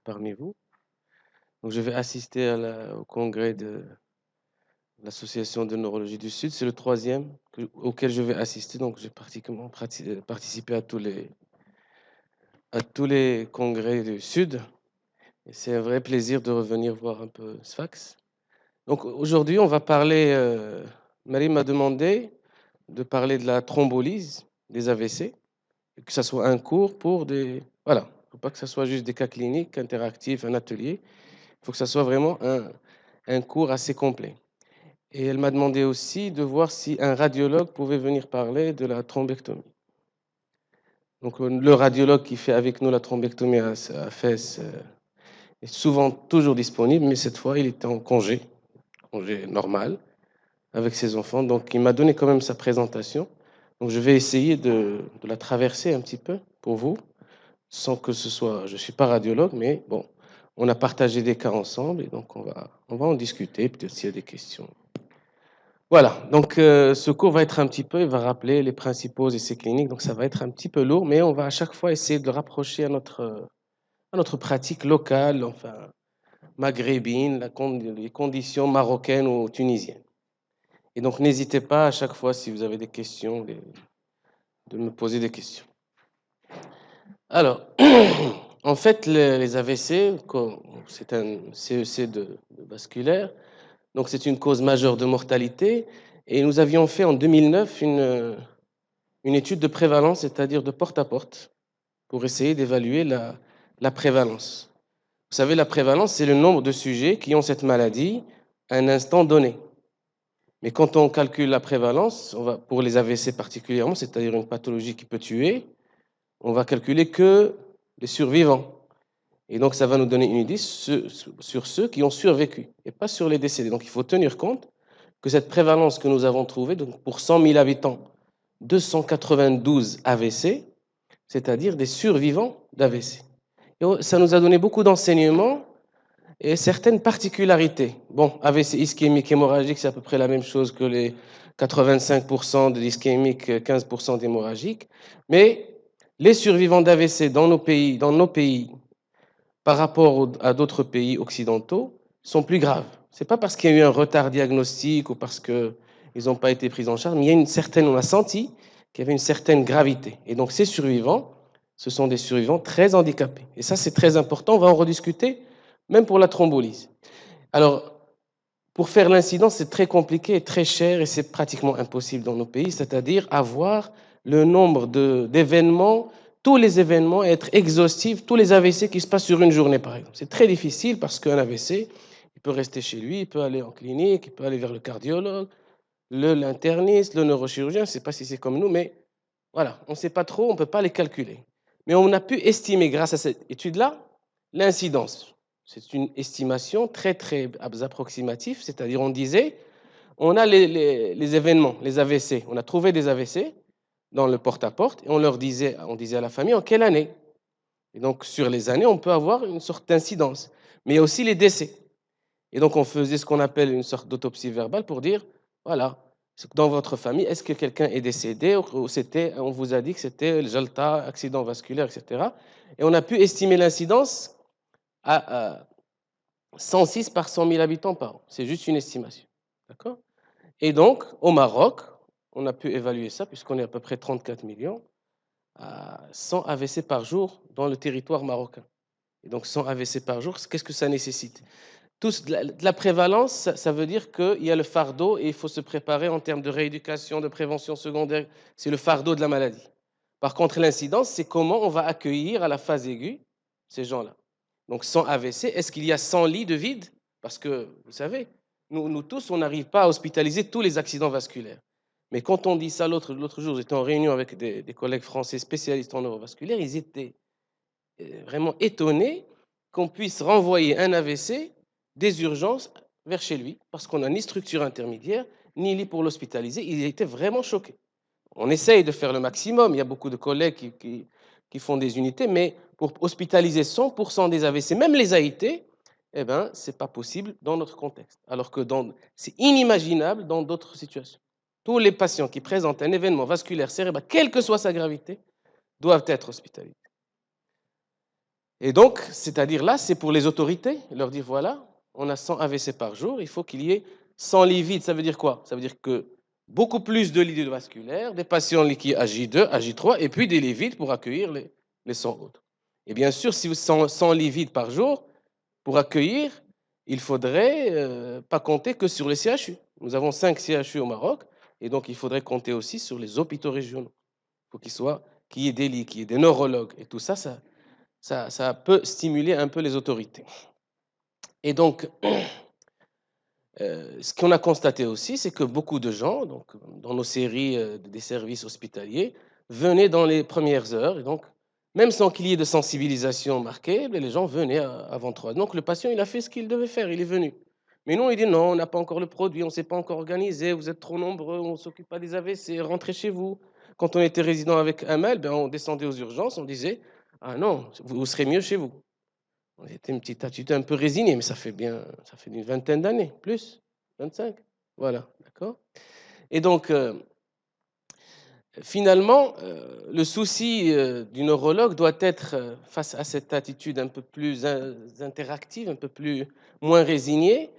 parmi vous. Donc, je vais assister au congrès de l'Association de neurologie du Sud. C'est le troisième auquel je vais assister. Donc, j'ai pratiquement participé à tous les congrès du Sud. Et c'est un vrai plaisir de revenir voir un peu Sfax. Donc, aujourd'hui, on va parler. Marie m'a demandé de parler de la thrombolyse des AVC, que ce soit un cours pour des. Voilà, il ne faut pas que ce soit juste des cas cliniques, interactifs, un atelier. Il faut que ce soit vraiment un cours assez complet. Et elle m'a demandé aussi de voir si un radiologue pouvait venir parler de la thrombectomie. Donc, le radiologue qui fait avec nous la thrombectomie à FES est souvent toujours disponible, mais cette fois, il était en congé normal, avec ses enfants. Donc, il m'a donné quand même sa présentation. Donc, je vais essayer de la traverser un petit peu pour vous, sans que ce soit. Je ne suis pas radiologue, mais bon, on a partagé des cas ensemble et donc on va en discuter, peut-être s'il y a des questions. Voilà, donc ce cours va être un petit peu, il va rappeler les principaux essais cliniques, donc ça va être un petit peu lourd, mais on va à chaque fois essayer de le rapprocher à notre pratique locale, enfin maghrébine, les conditions marocaines ou tunisiennes. Et donc n'hésitez pas à chaque fois, si vous avez des questions, de me poser des questions. Alors, en fait, les AVC, c'est un CEC de vasculaire, donc c'est une cause majeure de mortalité, et nous avions fait en 2009 une étude de prévalence, c'est-à-dire de porte à porte, pour essayer d'évaluer la prévalence. Vous savez, la prévalence, c'est le nombre de sujets qui ont cette maladie à un instant donné. Mais quand on calcule la prévalence, pour les AVC particulièrement, c'est-à-dire une pathologie qui peut tuer, on va calculer que les survivants. Et donc, ça va nous donner une idée sur ceux qui ont survécu et pas sur les décédés. Donc, il faut tenir compte que cette prévalence que nous avons trouvée, donc pour 100 000 habitants, 292 AVC, c'est-à-dire des survivants d'AVC. Ça nous a donné beaucoup d'enseignements et certaines particularités. Bon, AVC ischémique hémorragique, c'est à peu près la même chose que les 85% de l'ischémique, 15% d'hémorragique. Mais les survivants d'AVC dans nos pays, par rapport à d'autres pays occidentaux, sont plus graves. Ce n'est pas parce qu'il y a eu un retard diagnostique ou parce qu'ils n'ont pas été pris en charge, mais on a senti qu'il y avait une certaine gravité. Et donc ces survivants, ce sont des survivants très handicapés. Et ça, c'est très important, on va en rediscuter, même pour la thrombolyse. Alors, pour faire l'incidence, c'est très compliqué et très cher et c'est pratiquement impossible dans nos pays, c'est-à-dire avoir le nombre d'événements, tous les événements, et être exhaustif, tous les AVC qui se passent sur une journée, par exemple. C'est très difficile parce qu'un AVC, il peut rester chez lui, il peut aller en clinique, il peut aller vers le cardiologue, l'interniste, le neurochirurgien, je ne sais pas si c'est comme nous, mais voilà, on ne sait pas trop, on ne peut pas les calculer. Mais on a pu estimer, grâce à cette étude-là, l'incidence. C'est une estimation très, très approximative, c'est-à-dire on disait, on a les événements, les AVC, on a trouvé des AVC dans le porte-à-porte, et on disait à la famille en quelle année. Et donc, sur les années, on peut avoir une sorte d'incidence. Mais il y a aussi les décès. Et donc, on faisait ce qu'on appelle une sorte d'autopsie verbale pour dire, voilà, dans votre famille, est-ce que quelqu'un est décédé ou on vous a dit que c'était le jalta, accident vasculaire, etc. Et on a pu estimer l'incidence à 106 par 100 000 habitants par an. C'est juste une estimation. D'accord? Et donc, au Maroc, on a pu évaluer ça, puisqu'on est à peu près 34 millions, à 100 AVC par jour dans le territoire marocain. Et donc, 100 AVC par jour, qu'est-ce que ça nécessite? De la prévalence, ça veut dire qu'il y a le fardeau et il faut se préparer en termes de rééducation, de prévention secondaire. C'est le fardeau de la maladie. Par contre, l'incidence, c'est comment on va accueillir à la phase aiguë ces gens-là. Donc, sans AVC, est-ce qu'il y a 100 lits de vide? Parce que, vous savez, nous tous, on n'arrive pas à hospitaliser tous les accidents vasculaires. Mais quand on dit ça l'autre jour, j'étais en réunion avec des collègues français spécialistes en neurovasculaire, ils étaient vraiment étonnés qu'on puisse renvoyer un AVC des urgences vers chez lui, parce qu'on n'a ni structure intermédiaire, ni lit pour l'hospitaliser. Ils étaient vraiment choqués. On essaye de faire le maximum. Il y a beaucoup de collègues qui font des unités, mais pour hospitaliser 100% des AVC, même les AIT, eh ben, ce n'est pas possible dans notre contexte. Alors que c'est inimaginable dans d'autres situations. Tous les patients qui présentent un événement vasculaire cérébral, quelle que soit sa gravité, doivent être hospitalisés. Et donc, c'est-à-dire là, c'est pour les autorités, leur dire voilà, on a 100 AVC par jour, il faut qu'il y ait 100 lits vides. Ça veut dire quoi? Ça veut dire que beaucoup plus de lits vasculaires, des patients qui à J2, à J3, et puis des lits vides pour accueillir les 100 autres. Et bien sûr, si vous 100 lits vides par jour, pour accueillir, il faudrait pas compter que sur les CHU. Nous avons 5 CHU au Maroc, et donc il faudrait compter aussi sur les hôpitaux régionaux. Il faut qu'il y ait des lits, qu'il y ait des neurologues, et tout ça, ça peut stimuler un peu les autorités. Et donc, ce qu'on a constaté aussi, c'est que beaucoup de gens, donc, dans nos séries des services hospitaliers, venaient dans les premières heures. Et donc, même sans qu'il y ait de sensibilisation marquée, les gens venaient avant 3. Donc, le patient, il a fait ce qu'il devait faire, il est venu. Mais nous, il dit non, on n'a pas encore le produit, on ne s'est pas encore organisé, vous êtes trop nombreux, on ne s'occupe pas des AVC, rentrez chez vous. Quand on était résident avec Amal, ben, on descendait aux urgences, on disait ah non, vous serez mieux chez vous. On était une petite attitude un peu résignée, mais ça fait une vingtaine d'années, plus, 25. Voilà, d'accord. Et donc, finalement, le souci du neurologue doit être, face à cette attitude un peu plus interactive, un peu plus moins résignée,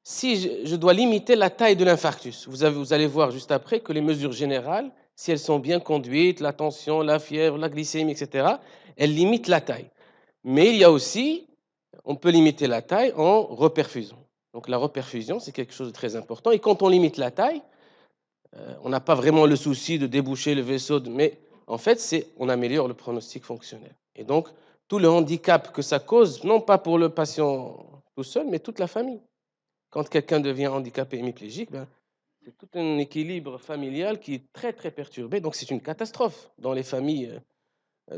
si je dois limiter la taille de l'infarctus. Vous allez voir juste après que les mesures générales, si elles sont bien conduites, la tension, la fièvre, la glycémie, etc., elles limitent la taille. Mais il y a aussi, on peut limiter la taille en reperfusion. Donc la reperfusion, c'est quelque chose de très important. Et quand on limite la taille, on n'a pas vraiment le souci de déboucher le vaisseau, mais en fait, on améliore le pronostic fonctionnel. Et donc, tout le handicap que ça cause, non pas pour le patient tout seul, mais toute la famille. Quand quelqu'un devient handicapé hémiplégique, ben, c'est tout un équilibre familial qui est très, très perturbé. Donc, c'est une catastrophe dans les familles,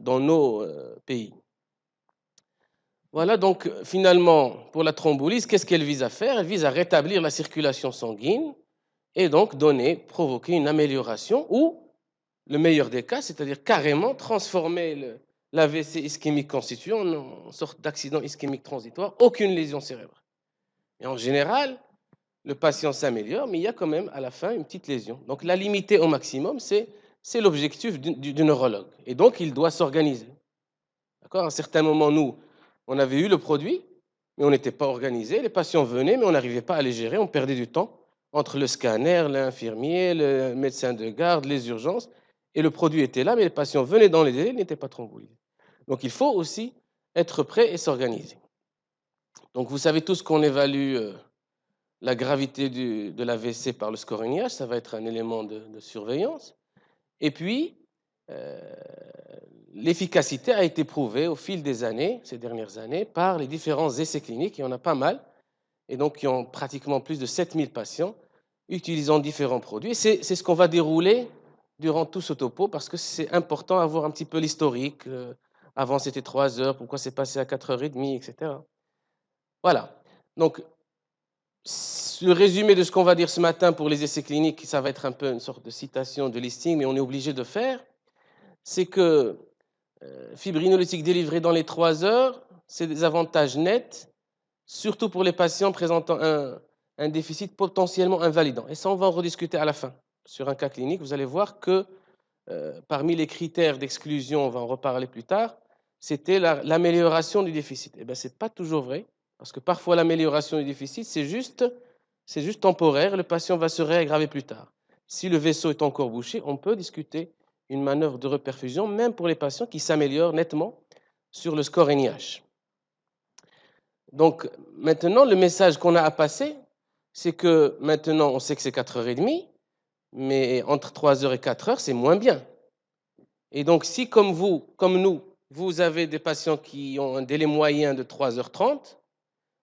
dans nos pays. Voilà, donc finalement, pour la thrombolyse, qu'est-ce qu'elle vise à faire? Elle vise à rétablir la circulation sanguine et donc provoquer une amélioration ou, le meilleur des cas, c'est-à-dire carrément transformer l'AVC ischémique constitué en sorte d'accident ischémique transitoire, aucune lésion cérébrale. Et en général, le patient s'améliore, mais il y a quand même à la fin une petite lésion. Donc la limiter au maximum, c'est l'objectif du neurologue. Et donc il doit s'organiser. D'accord? À un certain moment, nous, on avait eu le produit, mais on n'était pas organisé. Les patients venaient, mais on n'arrivait pas à les gérer. On perdait du temps entre le scanner, l'infirmier, le médecin de garde, les urgences. Et le produit était là, mais les patients venaient dans les délais, ils n'étaient pas thrombolisés. Donc il faut aussi être prêt et s'organiser. Donc vous savez tous qu'on évalue la gravité de l'AVC par le scoring IH, ça va être un élément de surveillance. Et puis, l'efficacité a été prouvée au fil des années, ces dernières années, par les différents essais cliniques, il y en a pas mal, et donc il y a pratiquement plus de 7000 patients utilisant différents produits. C'est ce qu'on va dérouler durant tout ce topo, parce que c'est important d'avoir un petit peu l'historique. Avant, c'était 3 heures, pourquoi c'est passé à 4h30, etc. Voilà. Donc, le résumé de ce qu'on va dire ce matin pour les essais cliniques, ça va être un peu une sorte de citation de listing, mais on est obligé de faire, c'est que fibrinolytique délivré dans les 3 heures, c'est des avantages nets, surtout pour les patients présentant un déficit potentiellement invalidant. Et ça, on va en rediscuter à la fin. Sur un cas clinique, vous allez voir que parmi les critères d'exclusion, on va en reparler plus tard, c'était l'amélioration du déficit. Eh bien, ce n'est pas toujours vrai, parce que parfois l'amélioration du déficit, c'est juste temporaire, le patient va se réaggraver plus tard. Si le vaisseau est encore bouché, on peut discuter une manœuvre de reperfusion, même pour les patients qui s'améliorent nettement sur le score NIH. Donc maintenant, le message qu'on a à passer, c'est que maintenant, on sait que c'est 4h30, mais entre 3h et 4h, c'est moins bien. Et donc, si comme nous, vous avez des patients qui ont un délai moyen de 3h30,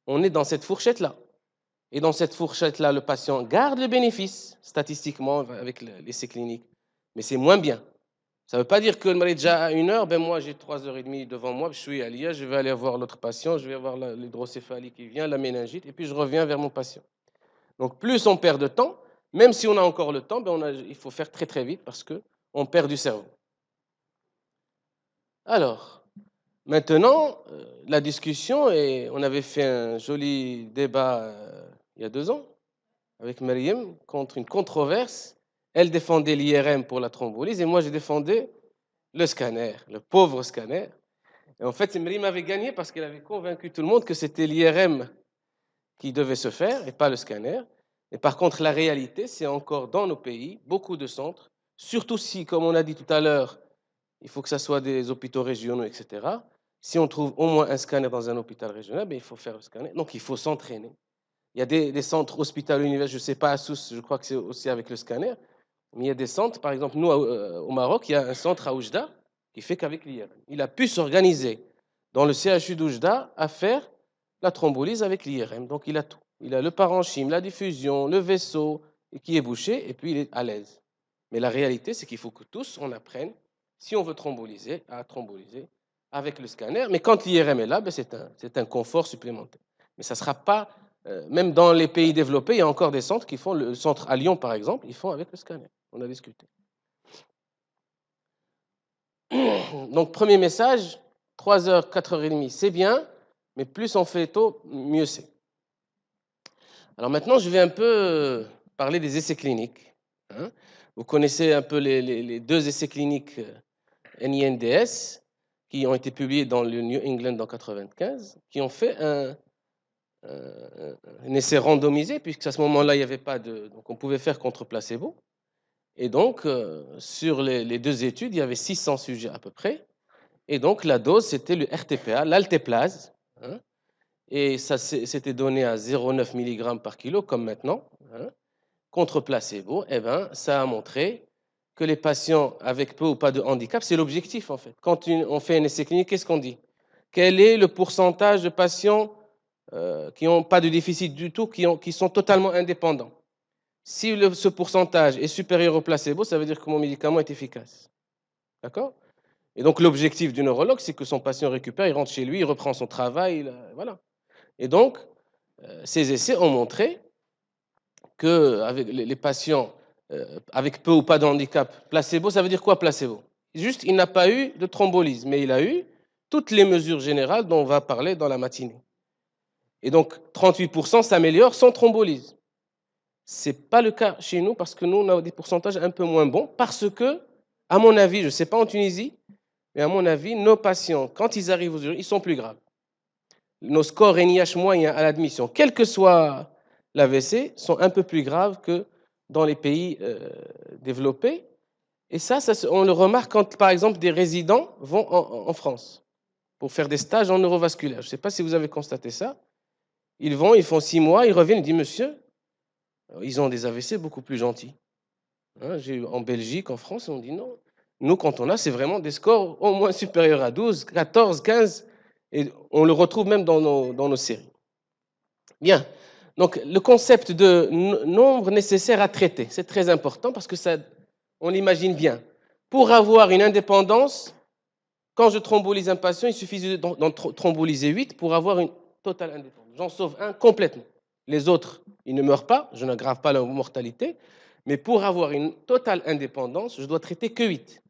on est dans cette fourchette-là. Et dans cette fourchette-là, le patient garde le bénéfice, statistiquement, avec l'essai clinique. Mais c'est moins bien. Ça ne veut pas dire que déjà à 1h, ben moi j'ai 3h30 devant moi, je suis à l'IA, je vais aller voir l'autre patient, je vais voir l'hydrocéphalie qui vient, la méningite, et puis je reviens vers mon patient. Donc plus on perd de temps, même si on a encore le temps, ben il faut faire très très vite parce qu'on perd du cerveau. Alors, maintenant, la discussion, et on avait fait un joli débat il y a 2 ans avec Mariam contre une controverse. Elle défendait l'IRM pour la thrombolyse et moi je défendais le scanner, le pauvre scanner. Et en fait, Mrim avait gagné parce qu'elle avait convaincu tout le monde que c'était l'IRM qui devait se faire et pas le scanner. Et par contre, la réalité, c'est encore dans nos pays, beaucoup de centres, surtout si, comme on a dit tout à l'heure, il faut que ce soit des hôpitaux régionaux, etc. Si on trouve au moins un scanner dans un hôpital régional, ben, il faut faire le scanner. Donc, il faut s'entraîner. Il y a des centres hospitalo-universitaires, je ne sais pas, à Sousse, je crois que c'est aussi avec le scanner, mais il y a des centres, par exemple, nous, au Maroc, il y a un centre à Oujda qui fait qu'avec l'IRM. Il a pu s'organiser dans le CHU d'Oujda à faire la thrombolyse avec l'IRM. Donc, il a tout. Il a le parenchyme, la diffusion, le vaisseau qui est bouché, et puis il est à l'aise. Mais la réalité, c'est qu'il faut que tous, on apprenne, si on veut thrombolyser, à thrombolyser avec le scanner. Mais quand l'IRM est là, ben c'est un confort supplémentaire. Mais ça ne sera pas, même dans les pays développés, il y a encore des centres qui font, le centre à Lyon par exemple, ils font avec le scanner. On a discuté. Donc, premier message, 3h, 4h30, c'est bien, mais plus on fait tôt, mieux c'est. Alors maintenant, je vais un peu parler des essais cliniques. Hein. Vous connaissez un peu les deux essais cliniques NINDS qui ont été publiés dans le New England en 1995, qui ont fait un essai randomisé, puisqu'à ce moment-là, il n'y avait pas de... Donc on pouvait faire contre placebo. Et donc, sur les deux études, il y avait 600 sujets à peu près. Et donc, la dose, c'était le RTPA, l'altéplase. Hein, et ça s'était donné à 0,9 mg par kilo, comme maintenant. Hein, contre placebo, eh ben, ça a montré que les patients avec peu ou pas de handicap, c'est l'objectif en fait. Quand on fait un essai clinique, qu'est-ce qu'on dit? Quel est le pourcentage de patients qui n'ont pas de déficit du tout, qui sont totalement indépendants? Si ce pourcentage est supérieur au placebo, ça veut dire que mon médicament est efficace. D'accord? Et donc l'objectif du neurologue, c'est que son patient récupère, il rentre chez lui, il reprend son travail, voilà. Et donc, ces essais ont montré qu'avec les patients avec peu ou pas de handicap, placebo, ça veut dire quoi placebo? Juste, il n'a pas eu de thrombolyse, mais il a eu toutes les mesures générales dont on va parler dans la matinée. Et donc, 38% s'améliorent sans thrombolyse. Ce n'est pas le cas chez nous parce que nous, on a des pourcentages un peu moins bons parce que, à mon avis, je ne sais pas en Tunisie, mais à mon avis, nos patients, quand ils arrivent aux urgences, ils sont plus graves. Nos scores NIH moyens à l'admission, quel que soit l'AVC, sont un peu plus graves que dans les pays développés. Et ça, on le remarque quand, par exemple, des résidents vont en France pour faire des stages en neurovasculaire. Je ne sais pas si vous avez constaté ça. Ils vont, ils font 6 mois, ils reviennent, ils disent, monsieur, ils ont des AVC beaucoup plus gentils. Hein, en Belgique, en France, on dit non. Nous, quand on a, c'est vraiment des scores au moins supérieurs à 12, 14, 15, et on le retrouve même dans nos séries. Bien. Donc, le concept de nombre nécessaire à traiter, c'est très important parce que ça, on l'imagine bien. Pour avoir une indépendance, quand je thrombolise un patient, il suffit d'en thromboliser 8 pour avoir une totale indépendance. J'en sauve un complètement. Les autres, ils ne meurent pas, je n'aggrave pas leur mortalité, mais pour avoir une totale indépendance, je dois traiter que 8.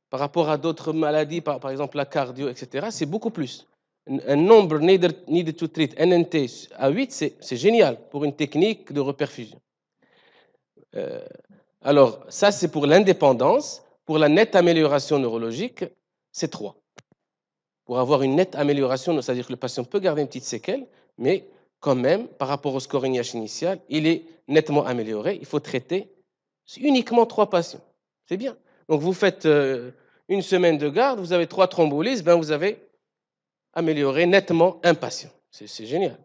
Par rapport à d'autres maladies, par exemple la cardio, etc., c'est beaucoup plus. Un nombre needed to treat, NNT, à 8, c'est génial pour une technique de reperfusion. Alors, ça, c'est pour l'indépendance. Pour la nette amélioration neurologique, c'est 3. Pour avoir une nette amélioration, c'est-à-dire que le patient peut garder une petite séquelle, mais quand même, par rapport au score NIH initial, il est nettement amélioré. Il faut traiter uniquement 3 patients. C'est bien. Donc, vous faites une semaine de garde, vous avez 3 thrombolyses, ben vous avez amélioré nettement un patient. C'est génial.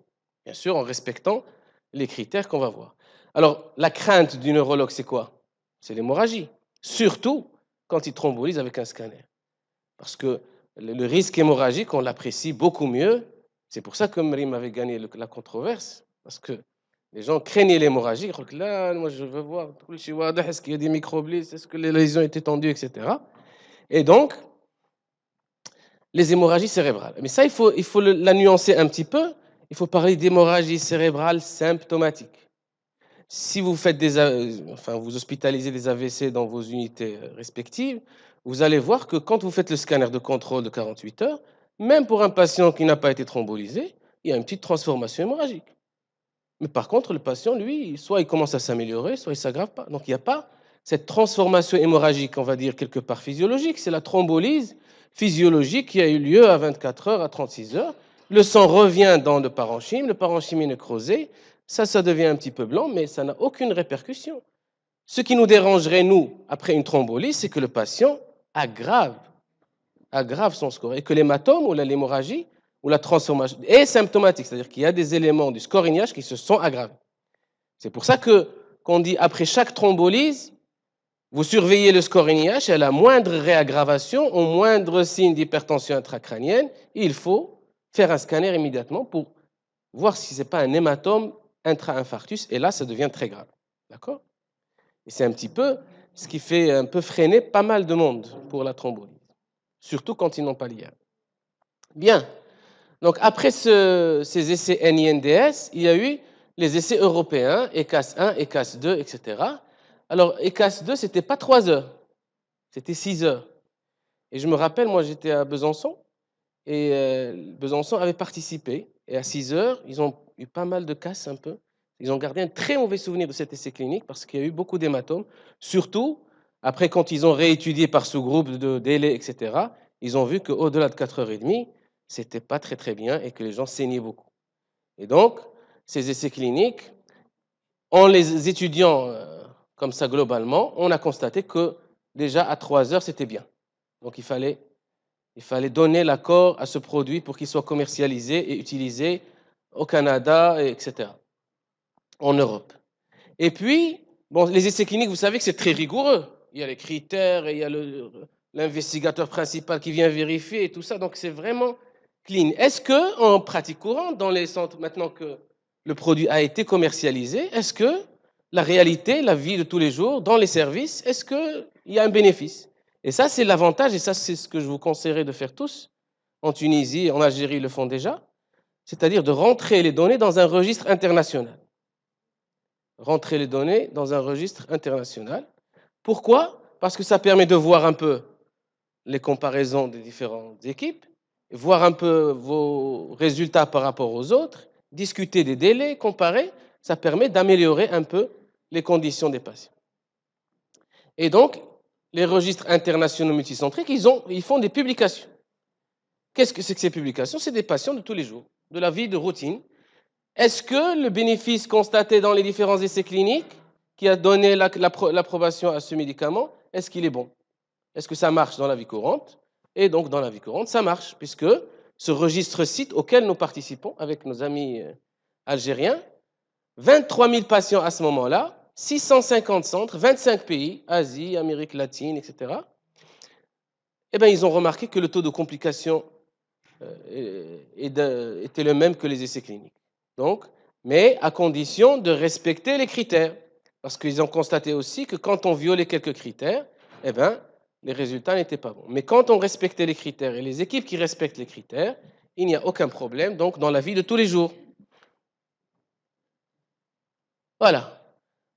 Bien sûr, en respectant les critères qu'on va voir. Alors, la crainte du neurologue, c'est quoi? C'est l'hémorragie. Surtout quand il thrombolise avec un scanner. Parce que le risque hémorragique, on l'apprécie beaucoup mieux. C'est pour ça que Mrim avait gagné la controverse. Parce que les gens craignaient l'hémorragie. Ils disaient, là, moi, je veux voir, est-ce qu'il y a des microblisses, est-ce que les lésions étaient tendues, etc. Et donc, les hémorragies cérébrales. Mais ça, il faut la nuancer un petit peu. Il faut parler d'hémorragie cérébrale symptomatique. Si vous faites vous hospitalisez des AVC dans vos unités respectives, vous allez voir que quand vous faites le scanner de contrôle de 48 heures, même pour un patient qui n'a pas été thrombolisé, il y a une petite transformation hémorragique. Mais par contre, le patient, lui, soit il commence à s'améliorer, soit il ne s'aggrave pas. Donc il n'y a pas cette transformation hémorragique, on va dire quelque part physiologique, c'est la thrombolyse physiologique qui a eu lieu à 24 heures, à 36 heures. Le sang revient dans le parenchyme est nécrosé, ça devient un petit peu blanc, mais ça n'a aucune répercussion. Ce qui nous dérangerait, nous, après une thrombolyse, c'est que le patient aggrave son score et que l'hématome ou l'hémorragie ou la transformation est symptomatique, c'est-à-dire qu'il y a des éléments du score INIH qui se sont aggravés. C'est pour ça qu'on dit après chaque thrombolyse, vous surveillez le score INIH et à la moindre réaggravation, au moindre signe d'hypertension intracrânienne, il faut faire un scanner immédiatement pour voir si ce n'est pas un hématome intra-infarctus, et là, ça devient très grave. D'accord? Et c'est un petit peu ce qui fait un peu freiner pas mal de monde pour la thrombolyse, surtout quand ils n'ont pas l'IA. Bien. Donc, après ces essais NINDS, il y a eu les essais européens, ECAS 1, ECAS 2, etc. Alors, ECAS 2, ce n'était pas 3 heures, c'était 6 heures. Et je me rappelle, moi, j'étais à Besançon, et Besançon avait participé. Et à 6 heures, ils ont eu pas mal de casses un peu. Ils ont gardé un très mauvais souvenir de cet essai clinique parce qu'il y a eu beaucoup d'hématomes. Surtout, après, quand ils ont réétudié par sous-groupe de délai, etc., ils ont vu qu'au-delà de 4h30, c'était pas très très bien et que les gens saignaient beaucoup. Et donc, ces essais cliniques, en les étudiant comme ça globalement, on a constaté que déjà à 3 heures, c'était bien. Donc, il fallait donner l'accord à ce produit pour qu'il soit commercialisé et utilisé au Canada, etc., en Europe. Et puis, bon, les essais cliniques, vous savez que c'est très rigoureux. Il y a les critères et il y a l'investigateur principal qui vient vérifier et tout ça. Donc, c'est vraiment clean. Est-ce qu'en pratique courante, dans les centres, maintenant que le produit a été commercialisé, est-ce que la réalité, la vie de tous les jours, dans les services, est-ce qu'il y a un bénéfice? Et ça, c'est l'avantage, et ça, c'est ce que je vous conseillerais de faire tous. En Tunisie, en Algérie, ils le font déjà. C'est-à-dire de rentrer les données dans un registre international. Rentrer les données dans un registre international. Pourquoi? Parce que ça permet de voir un peu les comparaisons des différentes équipes, voir un peu vos résultats par rapport aux autres, discuter des délais, comparer. Ça permet d'améliorer un peu les conditions des patients. Et donc, les registres internationaux multicentriques, ils font des publications. Qu'est-ce que c'est que ces publications? C'est des patients de tous les jours, de la vie de routine. Est-ce que le bénéfice constaté dans les différents essais cliniques qui a donné l'approbation à ce médicament, est-ce qu'il est bon? Est-ce que ça marche dans la vie courante? Et donc, dans la vie courante, ça marche, puisque ce registre site auquel nous participons avec nos amis algériens, 23 000 patients à ce moment-là, 650 centres, 25 pays, Asie, Amérique latine, etc. Eh bien, ils ont remarqué que le taux de complications était le même que les essais cliniques. Donc, mais à condition de respecter les critères. Parce qu'ils ont constaté aussi que quand on violait quelques critères, eh ben, les résultats n'étaient pas bons. Mais quand on respectait les critères et les équipes qui respectent les critères, il n'y a aucun problème donc dans la vie de tous les jours. Voilà.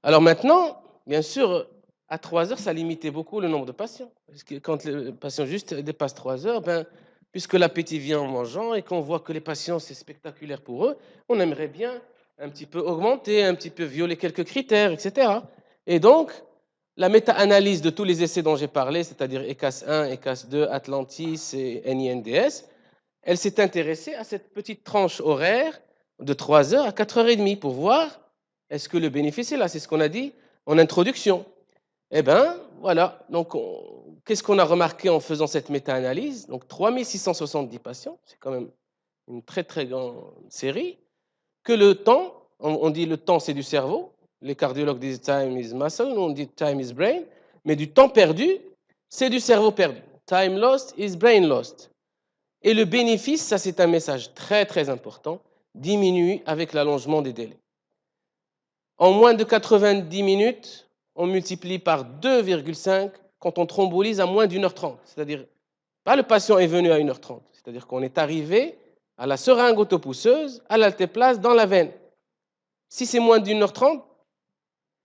Alors maintenant, bien sûr, à 3 heures, ça limitait beaucoup le nombre de patients. Parce que quand le patient juste dépasse 3 heures, ben, puisque l'appétit vient en mangeant et qu'on voit que les patients, c'est spectaculaire pour eux, on aimerait bien un petit peu augmenter, un petit peu violer quelques critères, etc. Et donc, la méta-analyse de tous les essais dont j'ai parlé, c'est-à-dire ECAS 1, ECAS 2, Atlantis et NINDS, elle s'est intéressée à cette petite tranche horaire de 3 heures à 4h30 pour voir est-ce que le bénéfice est là. C'est ce qu'on a dit en introduction. Eh bien, voilà. Donc, qu'est-ce qu'on a remarqué en faisant cette méta-analyse? Donc, 3670 patients, c'est quand même une très, très grande série. Que le temps, on dit le temps, c'est du cerveau. Les cardiologues disent time is muscle, nous on dit time is brain. Mais du temps perdu, c'est du cerveau perdu. Time lost is brain lost. Et le bénéfice, ça c'est un message très, très important, diminue avec l'allongement des délais. En moins de 90 minutes, on multiplie par 2,5 quand on thrombolise à moins d'1h30. C'est-à-dire, pas le patient est venu à 1h30, c'est-à-dire qu'on est arrivé à la seringue autopousseuse, à l'altéplase, dans la veine. Si c'est moins d'1h30,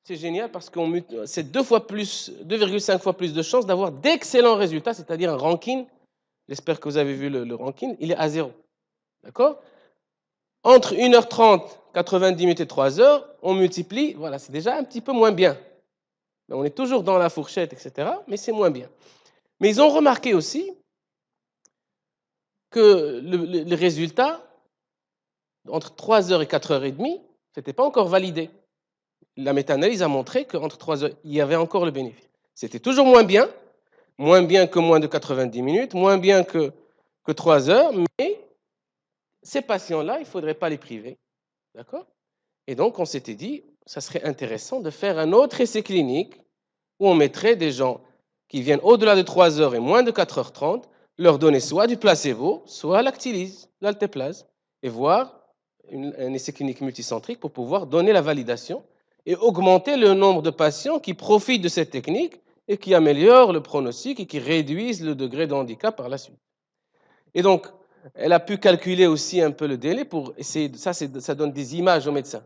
c'est génial parce que c'est 2,5 fois plus de chances d'avoir d'excellents résultats, c'est-à-dire un ranking. J'espère que vous avez vu le ranking, il est à 0. D'accord? Entre 1h30, 90 minutes et 3 heures, on multiplie, voilà, c'est déjà un petit peu moins bien. On est toujours dans la fourchette, etc., mais c'est moins bien. Mais ils ont remarqué aussi que le résultat, entre 3 heures et 4h30, ce n'était pas encore validé. La méta-analyse a montré qu'entre 3 heures, il y avait encore le bénéfice. C'était toujours moins bien que moins de 90 minutes, moins bien que 3 heures, mais ces patients-là, il ne faudrait pas les priver. D'accord? Et donc, on s'était dit, ça serait intéressant de faire un autre essai clinique où on mettrait des gens qui viennent au-delà de 3 heures et moins de 4h30, leur donner soit du placebo, soit l'actilyse, l'altéplase, et voir un essai clinique multicentrique pour pouvoir donner la validation et augmenter le nombre de patients qui profitent de cette technique et qui améliorent le pronostic et qui réduisent le degré de handicap par la suite. Et donc, elle a pu calculer aussi un peu le délai pour essayer, ça donne des images aux médecins.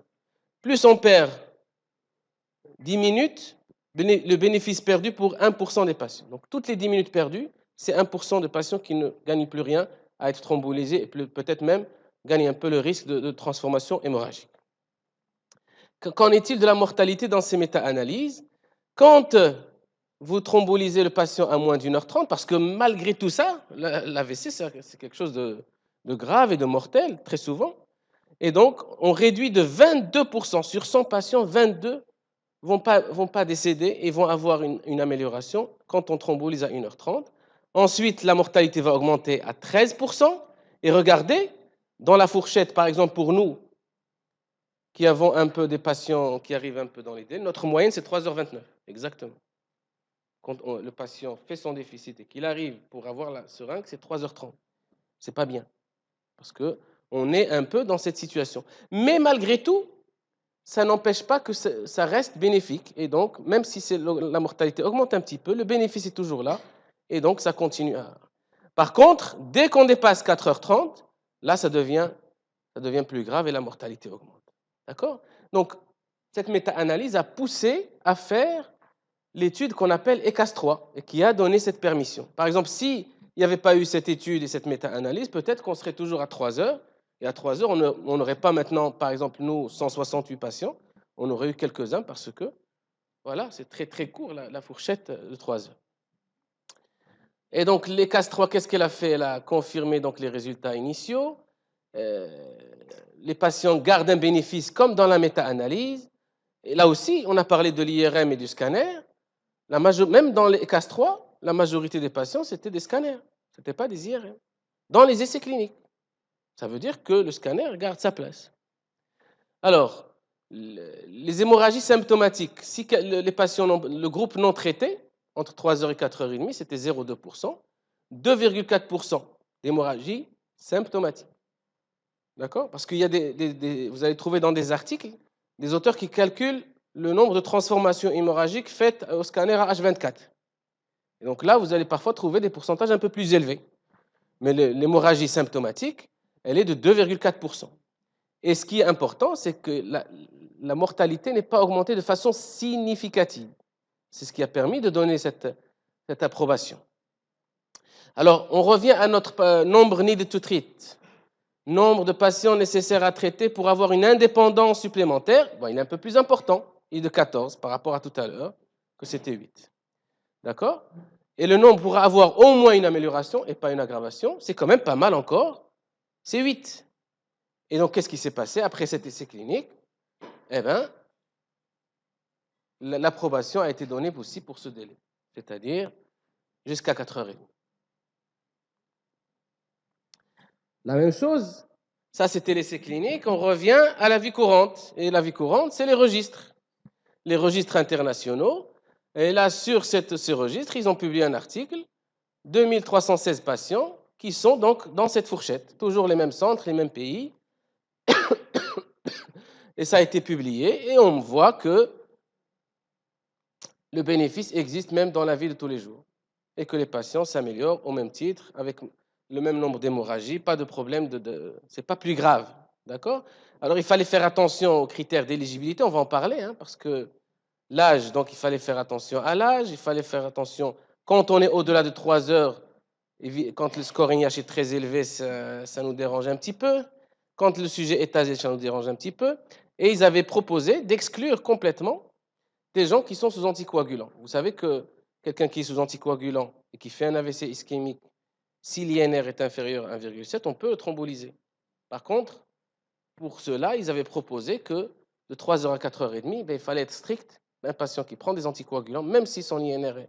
Plus on perd 10 minutes, le bénéfice perdu pour 1% des patients. Donc, toutes les 10 minutes perdues, c'est 1% de patients qui ne gagnent plus rien à être thrombolisés et peut-être même gagnent un peu le risque de transformation hémorragique. Qu'en est-il de la mortalité dans ces méta-analyses? Quand vous thrombolisez le patient à moins d'1h30, parce que malgré tout ça, l'AVC, c'est quelque chose de grave et de mortel, très souvent. Et donc, on réduit de 22%. Sur 100 patients, 22 vont pas décéder et vont avoir une amélioration quand on thrombolise à 1h30. Ensuite, la mortalité va augmenter à 13%. Et regardez, dans la fourchette, par exemple, pour nous, qui avons un peu des patients qui arrivent un peu dans les délais, notre moyenne, c'est 3h29, exactement. Quand le patient fait son déficit et qu'il arrive pour avoir la seringue, c'est 3h30. C'est pas bien, parce qu'on est un peu dans cette situation. Mais malgré tout, ça n'empêche pas que ça reste bénéfique. Et donc, même si la mortalité augmente un petit peu, le bénéfice est toujours là. Et donc, ça continue à... Par contre, dès qu'on dépasse 4h30, là, ça devient plus grave et la mortalité augmente. D'accord? Donc, cette méta-analyse a poussé à faire l'étude qu'on appelle ECAS-3 et qui a donné cette permission. Par exemple, s'il n'y avait pas eu cette étude et cette méta-analyse, peut-être qu'on serait toujours à 3 heures. Et à 3 heures, on n'aurait pas maintenant, par exemple, nous, 168 patients. On aurait eu quelques-uns parce que, voilà, c'est très, très court, la fourchette de 3 heures. Et donc, l'ECAS-3, qu'est-ce qu'elle a fait? Elle a confirmé donc, les résultats initiaux. Les patients gardent un bénéfice comme dans la méta-analyse. Et là aussi, on a parlé de l'IRM et du scanner. Même dans les CAS3, la majorité des patients, c'était des scanners. Ce n'était pas des IRM. Dans les essais cliniques. Ça veut dire que le scanner garde sa place. Alors, les hémorragies symptomatiques, si les patients, le groupe non traité, entre 3 heures et 4h30, c'était 0,2%. 2,4% d'hémorragie symptomatique. D'accord? Parce qu'il y a vous allez trouver dans des articles des auteurs qui calculent le nombre de transformations hémorragiques faites au scanner à H24. Et donc là, vous allez parfois trouver des pourcentages un peu plus élevés. Mais l'hémorragie symptomatique, elle est de 2,4%. Et ce qui est important, c'est que la mortalité n'est pas augmentée de façon significative. C'est ce qui a permis de donner cette approbation. Alors, on revient à notre nombre needed to treat. Nombre de patients nécessaires à traiter pour avoir une indépendance supplémentaire. Bon, il est un peu plus important, il est de 14 par rapport à tout à l'heure, que c'était 8. D'accord? Et le nombre pour avoir au moins une amélioration et pas une aggravation, c'est quand même pas mal encore, c'est 8. Et donc, qu'est-ce qui s'est passé après cet essai clinique? Eh bien, l'approbation a été donnée aussi pour ce délai, c'est-à-dire jusqu'à 4h30. La même chose, ça c'était l'essai clinique, on revient à la vie courante. Et la vie courante, c'est les registres internationaux. Et là, sur ces registres, ils ont publié un article, 2316 patients qui sont donc dans cette fourchette, toujours les mêmes centres, les mêmes pays. Et ça a été publié et on voit que le bénéfice existe même dans la vie de tous les jours et que les patients s'améliorent au même titre avec le même nombre d'hémorragies, pas de problème c'est pas plus grave, d'accord? Alors il fallait faire attention aux critères d'éligibilité, on va en parler, hein, parce que l'âge, donc il fallait faire attention à l'âge, il fallait faire attention quand on est au-delà de 3 heures, quand le scoring IH est très élevé, ça nous dérange un petit peu. Quand le sujet est âgé, ça nous dérange un petit peu. Et ils avaient proposé d'exclure complètement des gens qui sont sous anticoagulants. Vous savez que quelqu'un qui est sous anticoagulant et qui fait un AVC ischémique, Si l'INR est inférieur à 1,7, on peut le thromboliser. Par contre, pour cela, ils avaient proposé que de 3 heures à 4h30, il fallait être strict. Un patient qui prend des anticoagulants, même si son INR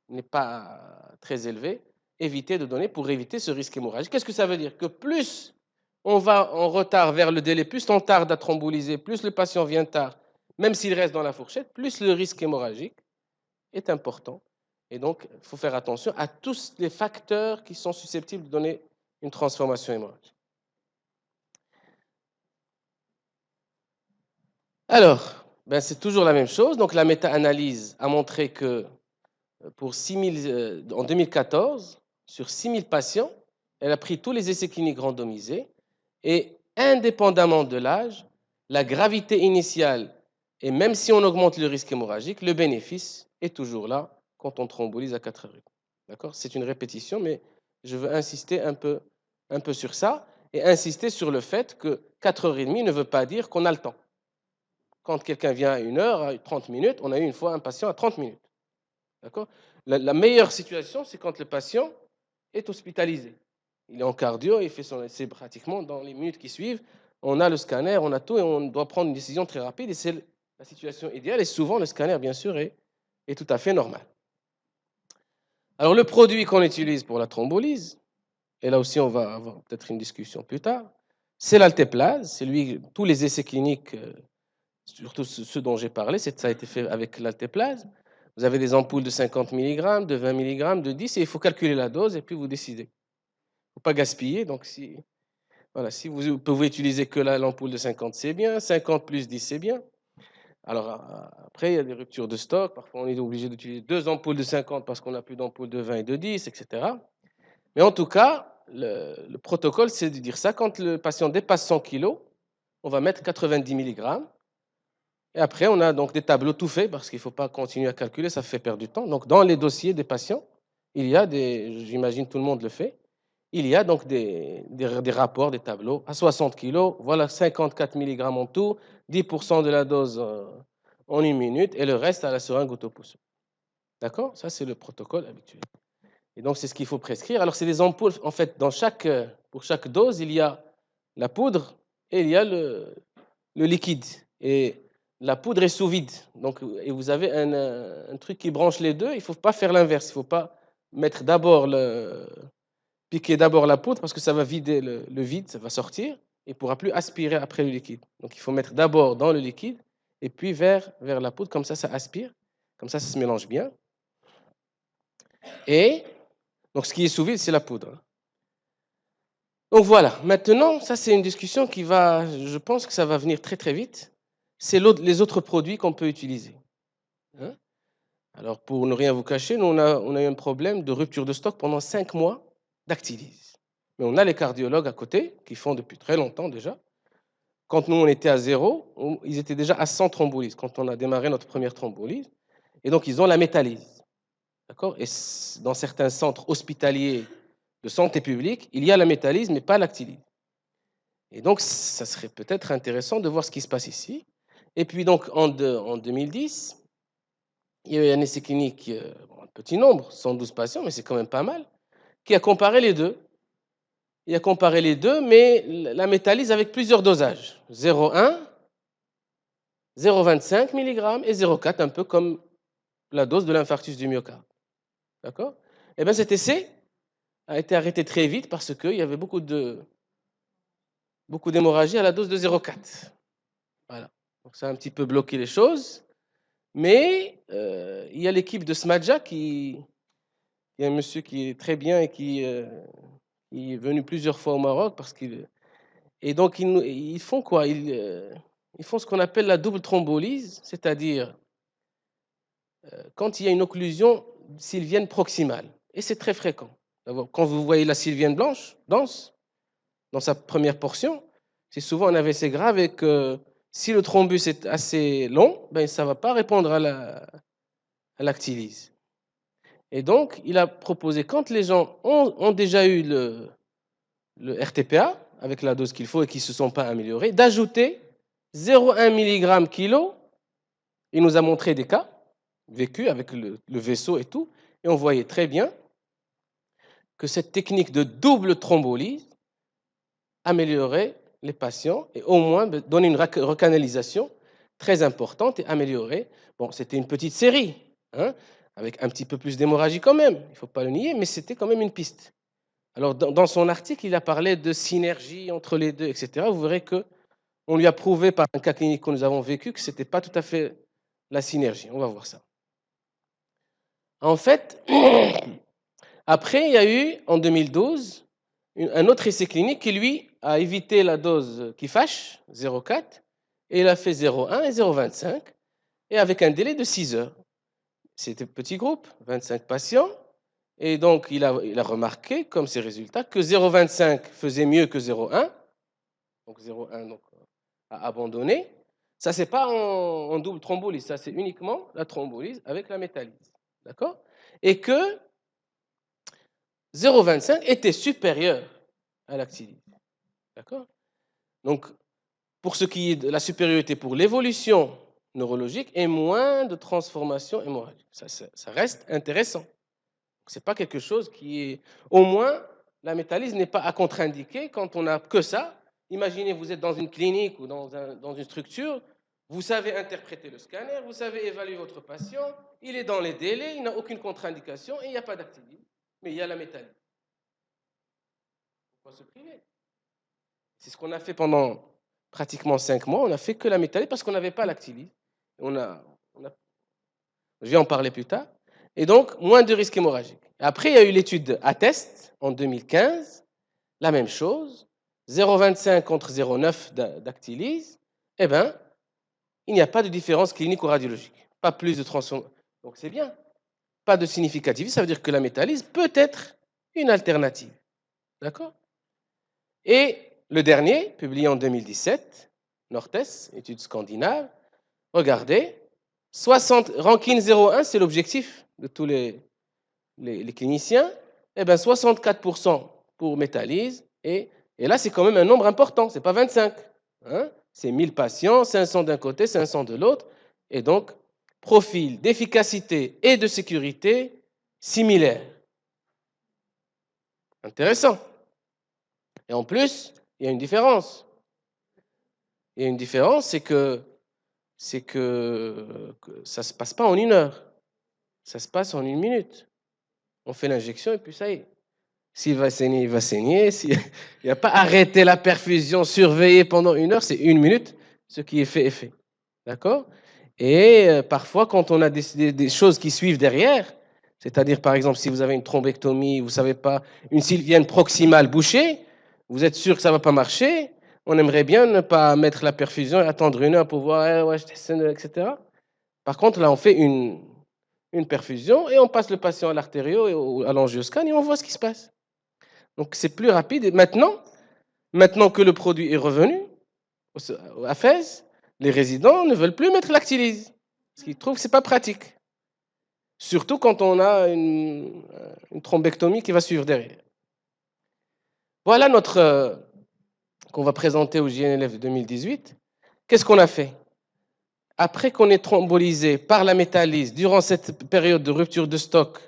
n'est pas très élevé, éviter de donner pour éviter ce risque hémorragique. Qu'est-ce que ça veut dire? Que plus on va en retard vers le délai, plus on tarde à thromboliser, plus le patient vient tard, même s'il reste dans la fourchette, plus le risque hémorragique est important. Et donc, il faut faire attention à tous les facteurs qui sont susceptibles de donner une transformation hémorragique. Alors, c'est toujours la même chose. Donc, la méta-analyse a montré que pour 6000, en 2014, sur 6000 patients, elle a pris tous les essais cliniques randomisés et indépendamment de l'âge, la gravité initiale, et même si on augmente le risque hémorragique, le bénéfice est toujours là quand on thrombolise à 4h30. D'accord? C'est une répétition, mais je veux insister un peu sur ça et insister sur le fait que 4h30 ne veut pas dire qu'on a le temps. Quand quelqu'un vient à 1h, à 30 minutes, on a eu une fois un patient à 30 minutes. D'accord? La meilleure situation, c'est quand le patient est hospitalisé. Il est en cardio, il fait son essai pratiquement dans les minutes qui suivent. On a le scanner, on a tout et on doit prendre une décision très rapide. Et c'est la situation idéale. Et souvent, le scanner, bien sûr, est tout à fait normal. Alors, le produit qu'on utilise pour la thrombolyse, et là aussi, on va avoir peut-être une discussion plus tard, c'est l'altéplase. C'est lui, tous les essais cliniques, surtout ceux dont j'ai parlé, ça a été fait avec l'altéplase. Vous avez des ampoules de 50 mg, de 20 mg, de 10, et il faut calculer la dose et puis vous décidez. Il ne faut pas gaspiller. Donc, si vous pouvez utiliser que l'ampoule de 50, c'est bien. 50 plus 10, c'est bien. Alors, après, il y a des ruptures de stock. Parfois, on est obligé d'utiliser 2 ampoules de 50 parce qu'on n'a plus d'ampoules de 20 et de 10, etc. Mais en tout cas, le protocole, c'est de dire ça. Quand le patient dépasse 100 kg, on va mettre 90 mg. Et après, on a donc des tableaux tout faits parce qu'il ne faut pas continuer à calculer, ça fait perdre du temps. Donc, dans les dossiers des patients, il y a j'imagine tout le monde le fait, il y a donc des rapports, des tableaux. À 60 kg, voilà 54 mg en tout, 10% de la dose en 1 minute et le reste à la seringue goutte au pouce. D'accord? Ça, c'est le protocole habituel. Et donc, c'est ce qu'il faut prescrire. Alors, c'est des ampoules, en fait, pour chaque dose, il y a la poudre et il y a le liquide. Et la poudre est sous vide. Donc, et vous avez un truc qui branche les deux. Il ne faut pas faire l'inverse. Il ne faut pas mettre piquer d'abord la poudre parce que ça va vider le vide, ça va sortir et ne pourra plus aspirer après le liquide. Donc, il faut mettre d'abord dans le liquide et puis vers la poudre. Comme ça aspire. Comme ça se mélange bien. Et donc, ce qui est sous vide, c'est la poudre. Donc voilà, maintenant, ça c'est une discussion je pense que ça va venir très très vite. C'est les autres produits qu'on peut utiliser. Hein. Alors pour ne rien vous cacher, nous on a eu un problème de rupture de stock pendant 5 mois d'Actilyse. Mais on a les cardiologues à côté qui font depuis très longtemps déjà. Quand nous on était à 0, ils étaient déjà à 100 thrombolyses quand on a démarré notre première thrombolyse. Et donc ils ont la métalyse. D'accord? Et dans certains centres hospitaliers de santé publique, il y a la métalyse mais pas l'actilyse. Et donc, ça serait peut-être intéressant de voir ce qui se passe ici. Et puis, donc, en 2010, il y a eu un essai clinique, un petit nombre, 112 patients, mais c'est quand même pas mal, qui a comparé les deux. Il a comparé les deux, mais la métalyse avec plusieurs dosages. 0,1, 0,25 mg et 0,4, un peu comme la dose de l'infarctus du myocarde. D'accord? Eh bien, cet essai a été arrêté très vite parce qu'il y avait beaucoup d'hémorragie à la dose de 0,4. Voilà. Donc, ça a un petit peu bloqué les choses. Mais il y a l'équipe de Smadja il y a un monsieur qui est très bien et qui est venu plusieurs fois au Maroc et donc ils font quoi? Ils font ce qu'on appelle la double thrombolyse, c'est-à-dire quand il y a une occlusion sylvienne proximale. Et c'est très fréquent. Quand vous voyez la sylvienne blanche, dense, dans sa première portion, c'est souvent un AVC grave et que si le thrombus est assez long, ça ne va pas répondre à l'actilyse. Et donc, il a proposé, quand les gens ont déjà eu le RTPA, avec la dose qu'il faut et qui ne se sont pas améliorés, d'ajouter 0,1 mg kilo. Il nous a montré des cas vécus avec le vaisseau et tout, et on voyait très bien que cette technique de double thrombolyse améliorait les patients et au moins donner une recanalisation très importante et améliorer. Bon, c'était une petite série, hein, avec un petit peu plus d'hémorragie quand même, il ne faut pas le nier, mais c'était quand même une piste. Alors, dans son article, il a parlé de synergie entre les deux, etc. Vous verrez qu'on lui a prouvé par un cas clinique que nous avons vécu que ce n'était pas tout à fait la synergie. On va voir ça. En fait, après, il y a eu, en 2012, un autre essai clinique qui, lui, a évité la dose qui fâche, 0,4, et il a fait 0,1 et 0,25, et avec un délai de 6 heures. C'était petit groupe, 25 patients, et donc il a remarqué, comme ses résultats, que 0,25 faisait mieux que 0,1, donc 0,1 donc, a abandonné. Ça, ce n'est pas en double thrombolyse, ça, c'est uniquement la thrombolyse avec la métallyse. D'accord? Et que 0,25 était supérieur à l'actilyse. D'accord? Donc, pour ce qui est de la supériorité pour l'évolution neurologique et moins de transformation hémorragique. Ça reste intéressant. Ce n'est pas quelque chose qui est... Au moins, la métallyse n'est pas à contre-indiquer quand on n'a que ça. Imaginez, vous êtes dans une clinique ou dans une structure, vous savez interpréter le scanner, vous savez évaluer votre patient, il est dans les délais, il n'a aucune contre-indication et il n'y a pas d'actilyse, mais il y a la métallyse. Il faut pas se priver. C'est ce qu'on a fait pendant pratiquement 5 mois. On n'a fait que la métallyse parce qu'on n'avait pas l'actilyse. Je vais en parler plus tard. Et donc, moins de risque hémorragique. Après, il y a eu l'étude ATTEST en 2015. La même chose. 0,25 contre 0,9 d'actilyse. Eh bien, il n'y a pas de différence clinique ou radiologique. Pas plus de transformation. Donc, c'est bien. Pas de significatif. Ça veut dire que la métallyse peut être une alternative. D'accord? Et le dernier, publié en 2017, Nortes, étude scandinave, regardez, 60, ranking 0,1, c'est l'objectif de tous les cliniciens, eh bien 64% pour métallyse, et là c'est quand même un nombre important, ce n'est pas 25, hein, c'est 1000 patients, 500 d'un côté, 500 de l'autre, et donc profil d'efficacité et de sécurité similaire. Intéressant. Et en plus, il y a une différence. Il y a une différence, c'est que ça ne se passe pas en 1 heure. Ça se passe en 1 minute. On fait l'injection et puis ça y est. S'il va saigner, il va saigner. Il n'y a pas arrêté la perfusion, surveiller pendant 1 heure, c'est 1 minute. Ce qui est fait est fait. D'accord? Et parfois, quand on a des choses qui suivent derrière, c'est-à-dire par exemple, si vous avez une thrombectomie, vous ne savez pas, une sylvienne proximale bouchée, vous êtes sûr que ça ne va pas marcher, on aimerait bien ne pas mettre la perfusion et attendre 1 heure pour voir, ouais, etc. Par contre, là, on fait une perfusion et on passe le patient à l'artério et à l'angioscan et on voit ce qui se passe. Donc, c'est plus rapide. Et maintenant que le produit est revenu à Fès, les résidents ne veulent plus mettre l'actilyse parce qu'ils trouvent que ce n'est pas pratique. Surtout quand on a une thrombectomie qui va suivre derrière. Voilà qu'on va présenter au JNLF 2018. Qu'est-ce qu'on a fait? Après qu'on ait thrombolysé par la métallyse durant cette période de rupture de stock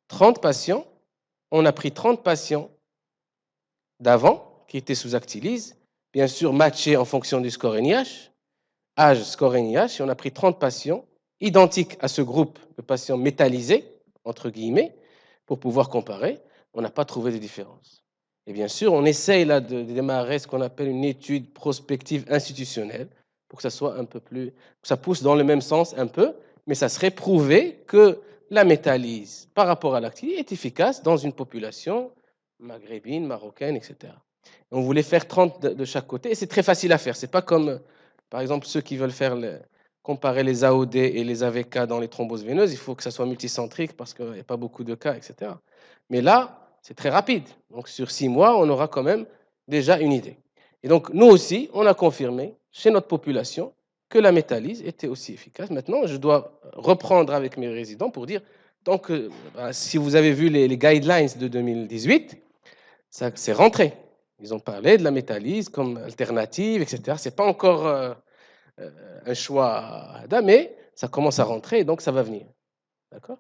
30 patients, on a pris 30 patients d'avant qui étaient sous actilyse, bien sûr matchés en fonction du score NIH, âge, score NIH, et on a pris 30 patients identiques à ce groupe de patients métallisés, entre guillemets, pour pouvoir comparer. On n'a pas trouvé de différence. Et bien sûr, on essaye là de démarrer ce qu'on appelle une étude prospective institutionnelle pour que ça soit un peu plus, que ça pousse dans le même sens un peu, mais ça serait prouvé que la métallyse par rapport à l'actilyse est efficace dans une population maghrébine, marocaine, etc. On voulait faire 30 de chaque côté et c'est très facile à faire. C'est pas comme, par exemple, ceux qui veulent faire comparer les AOD et les AVK dans les thromboses veineuses, il faut que ça soit multicentrique parce qu'il n'y a pas beaucoup de cas, etc. Mais là, c'est très rapide. Donc, sur 6 mois, on aura quand même déjà une idée. Et donc, nous aussi, on a confirmé chez notre population que la métallyse était aussi efficace. Maintenant, je dois reprendre avec mes résidents pour dire, donc, si vous avez vu les guidelines de 2018, ça, c'est rentré. Ils ont parlé de la métallyse comme alternative, etc. Ce n'est pas encore un choix, mais ça commence à rentrer et donc ça va venir. D'accord?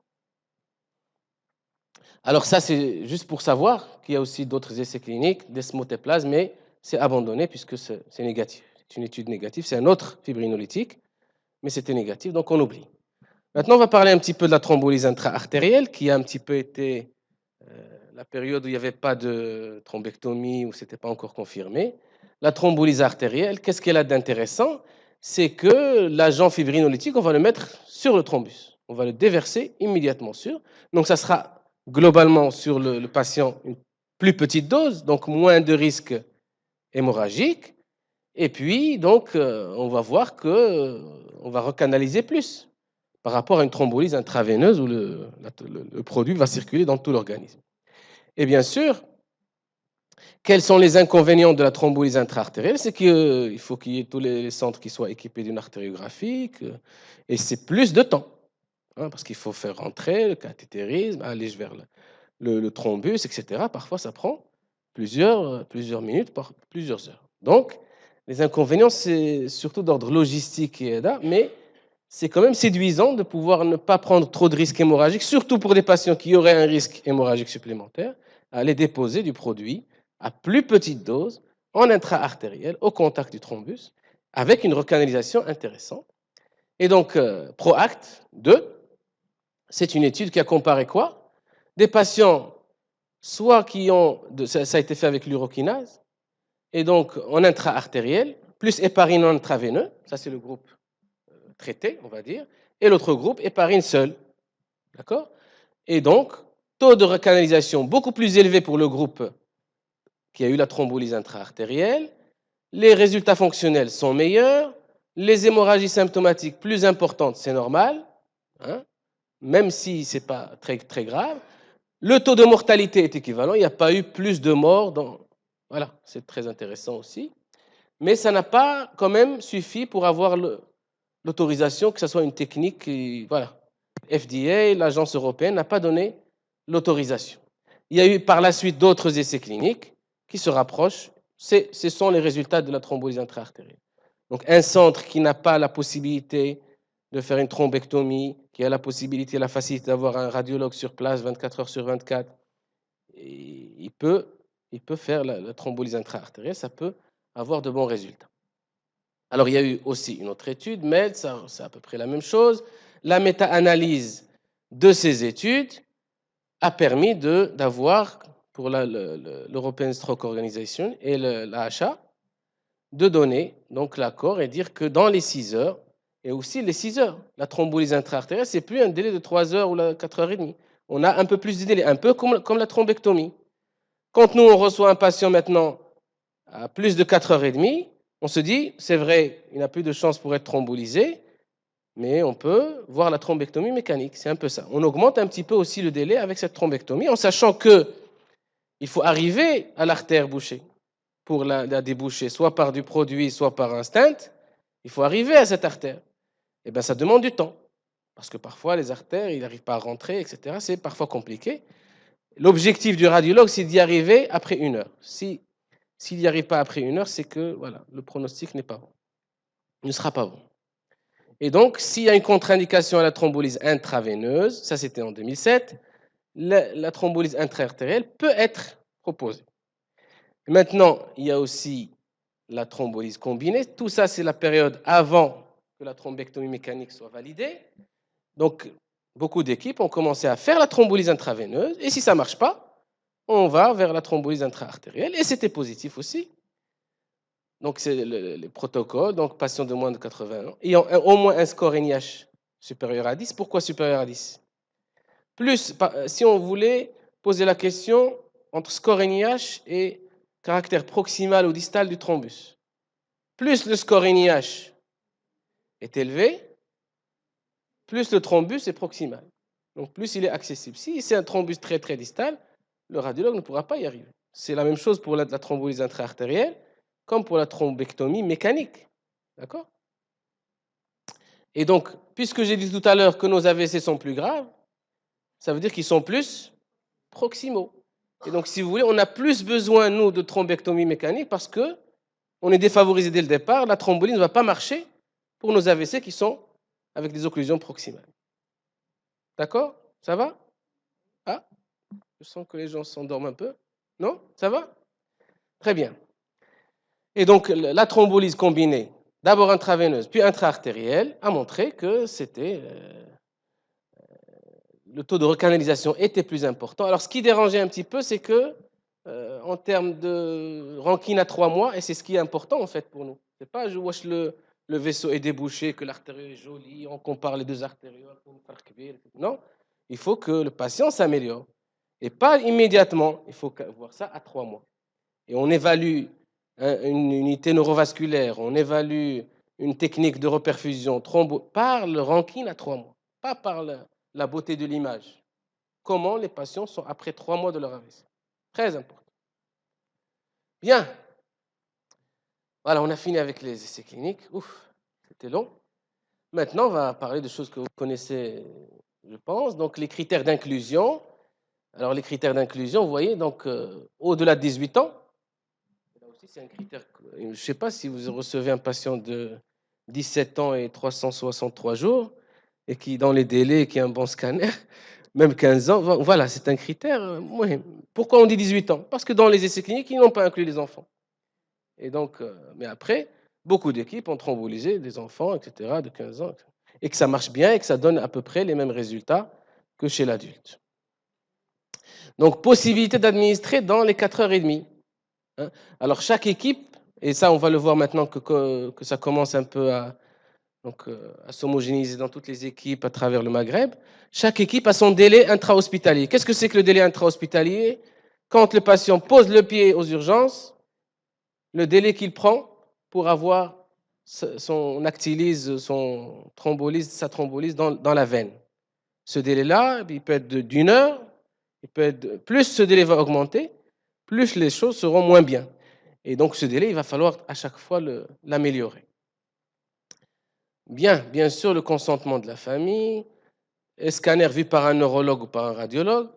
Alors ça, c'est juste pour savoir qu'il y a aussi d'autres essais cliniques, d'esmotéplase, mais c'est abandonné puisque c'est négatif. C'est une étude négative, c'est un autre fibrinolytique, mais c'était négatif, donc on oublie. Maintenant, on va parler un petit peu de la thrombolyse intra-artérielle, qui a un petit peu été la période où il n'y avait pas de thrombectomie, où ce n'était pas encore confirmé. La thrombolyse artérielle, qu'est-ce qu'elle a d'intéressant? C'est que l'agent fibrinolytique, on va le mettre sur le thrombus. On va le déverser immédiatement sur. Donc, ça sera globalement sur le patient une plus petite dose, donc moins de risque hémorragique. Et puis, donc, on va voir qu'on va recanaliser plus par rapport à une thrombolyse intraveineuse où le produit va circuler dans tout l'organisme. Et bien sûr, quels sont les inconvénients de la thrombolyse intra-artérielle? C'est qu'il faut qu'il y ait tous les centres qui soient équipés d'une artériographie, et c'est plus de temps, hein, parce qu'il faut faire rentrer le cathétérisme, aller vers le thrombus, etc. Parfois, ça prend plusieurs minutes, plusieurs heures. Donc, les inconvénients, c'est surtout d'ordre logistique et EDA, mais c'est quand même séduisant de pouvoir ne pas prendre trop de risques hémorragiques, surtout pour des patients qui auraient un risque hémorragique supplémentaire, à aller déposer du produit à plus petite dose, en intra-artériel, au contact du thrombus, avec une recanalisation intéressante. Et donc, PROACT 2, c'est une étude qui a comparé quoi? Des patients, soit qui ont, ça a été fait avec l'urokinase, et donc en intra-artériel, plus héparine en intraveineux, ça c'est le groupe traité, on va dire, et l'autre groupe, héparine seule. D'accord? Et donc, taux de recanalisation beaucoup plus élevé pour le groupe qui a eu la thrombolyse intra-artérielle, les résultats fonctionnels sont meilleurs, les hémorragies symptomatiques plus importantes, c'est normal, hein, même si ce n'est pas très, très grave. Le taux de mortalité est équivalent, il n'y a pas eu plus de morts. Voilà, c'est très intéressant aussi. Mais ça n'a pas quand même suffi pour avoir l'autorisation que ce soit une technique qui, voilà. FDA, l'agence européenne, n'a pas donné l'autorisation. Il y a eu par la suite d'autres essais cliniques qui se rapprochent. Ce sont les résultats de la thrombolyse intra-artérielle. Donc un centre qui n'a pas la possibilité de faire une thrombectomie, qui a la possibilité, la facilité d'avoir un radiologue sur place 24 heures sur 24, il peut faire la thrombolyse intra-artérielle, ça peut avoir de bons résultats. Alors, il y a eu aussi une autre étude, MED, c'est à peu près la même chose. La méta-analyse de ces études a permis d'avoir, pour l'European Stroke Organization et l'AHA, de donner donc l'accord et dire que dans les 6 heures, et aussi les 6 heures, la thrombolyse intra-artérielle, c'est plus un délai de 3 heures ou 4 heures et demie. On a un peu plus de délai, un peu comme la thrombectomie. Quand nous, on reçoit un patient maintenant à plus de 4 heures et demie, on se dit, c'est vrai, il n'a plus de chance pour être thrombolisé, mais on peut voir la thrombectomie mécanique. C'est un peu ça. On augmente un petit peu aussi le délai avec cette thrombectomie, en sachant qu'il faut arriver à l'artère bouchée pour la déboucher, soit par du produit, soit par un stent. Il faut arriver à cette artère. Et bien, ça demande du temps. Parce que parfois, les artères, ils n'arrivent pas à rentrer, etc. C'est parfois compliqué. L'objectif du radiologue, c'est d'y arriver après 1 heure. S'il n'y arrive pas après 1 heure, c'est que voilà, le pronostic n'est pas bon. Il ne sera pas bon. Et donc, s'il y a une contre-indication à la thrombolyse intraveineuse, ça c'était en 2007, la thrombolyse intra-artérielle peut être proposée. Maintenant, il y a aussi la thrombolyse combinée. Tout ça, c'est la période avant que la thrombectomie mécanique soit validée. Donc, beaucoup d'équipes ont commencé à faire la thrombolyse intraveineuse. Et si ça ne marche pas, on va vers la thrombolyse intra-artérielle. Et c'était positif aussi. Donc, c'est les protocoles, donc patients de moins de 80 ans, ayant au moins un score NIH supérieur à 10. Pourquoi supérieur à 10? Plus, si on voulait poser la question entre score NIH et caractère proximal ou distal du thrombus. Plus le score NIH est élevé, plus le thrombus est proximal. Donc, plus il est accessible. Si c'est un thrombus très, très distal, le radiologue ne pourra pas y arriver. C'est la même chose pour la thrombolyse intra-artérielle, comme pour la thrombectomie mécanique. D'accord? Et donc, puisque j'ai dit tout à l'heure que nos AVC sont plus graves, ça veut dire qu'ils sont plus proximaux. Et donc, si vous voulez, on a plus besoin, nous, de thrombectomie mécanique parce qu'on est défavorisé dès le départ. La thrombolie ne va pas marcher pour nos AVC qui sont avec des occlusions proximales. D'accord? Ça va? Ah, sens que les gens s'endorment un peu. Non? Ça va? Très bien. Et donc, la thrombolyse combinée, d'abord intraveineuse, puis intra-artérielle, a montré que le taux de recanalisation était plus important. Alors, ce qui dérangeait un petit peu, c'est que, en termes de rankine à 3 mois, et c'est ce qui est important en fait pour nous, c'est pas je vois le vaisseau est débouché, que l'artériole est jolie, on compare les deux artérioles, non, il faut que le patient s'améliore. Et pas immédiatement, il faut voir ça à 3 mois. Et on évalue une unité neurovasculaire, on évalue une technique de reperfusion par le rankine à 3 mois, pas par la beauté de l'image. Comment les patients sont après 3 mois de leur AVC. Très important. Bien. Voilà, on a fini avec les essais cliniques. Ouf, c'était long. Maintenant, on va parler de choses que vous connaissez, je pense. Donc, les critères d'inclusion. Alors, les critères d'inclusion, vous voyez, donc, au-delà de 18 ans, là aussi, c'est un critère. Je ne sais pas si vous recevez un patient de 17 ans et 363 jours, et qui, dans les délais, qui a un bon scanner, même 15 ans, voilà, c'est un critère. Pourquoi on dit 18 ans? Parce que dans les essais cliniques, ils n'ont pas inclus les enfants. Et donc, mais après, beaucoup d'équipes ont thrombolysé des enfants, etc., de 15 ans, et que ça marche bien et que ça donne à peu près les mêmes résultats que chez l'adulte. Donc, possibilité d'administrer dans les 4h30. Hein. Alors, chaque équipe, et ça, on va le voir maintenant que ça commence un peu à s'homogénéiser dans toutes les équipes à travers le Maghreb, chaque équipe a son délai intra-hospitalier. Qu'est-ce que c'est que le délai intra-hospitalier? Quand le patient pose le pied aux urgences, le délai qu'il prend pour avoir son actylyse, son thrombolyse, sa thrombolyse dans la veine. Ce délai-là, il peut être d'une heure, il peut être plus ce délai va augmenter, plus les choses seront moins bien. Et donc ce délai, il va falloir à chaque fois l'améliorer. Bien sûr, le consentement de la famille, scanner vu par un neurologue ou par un radiologue.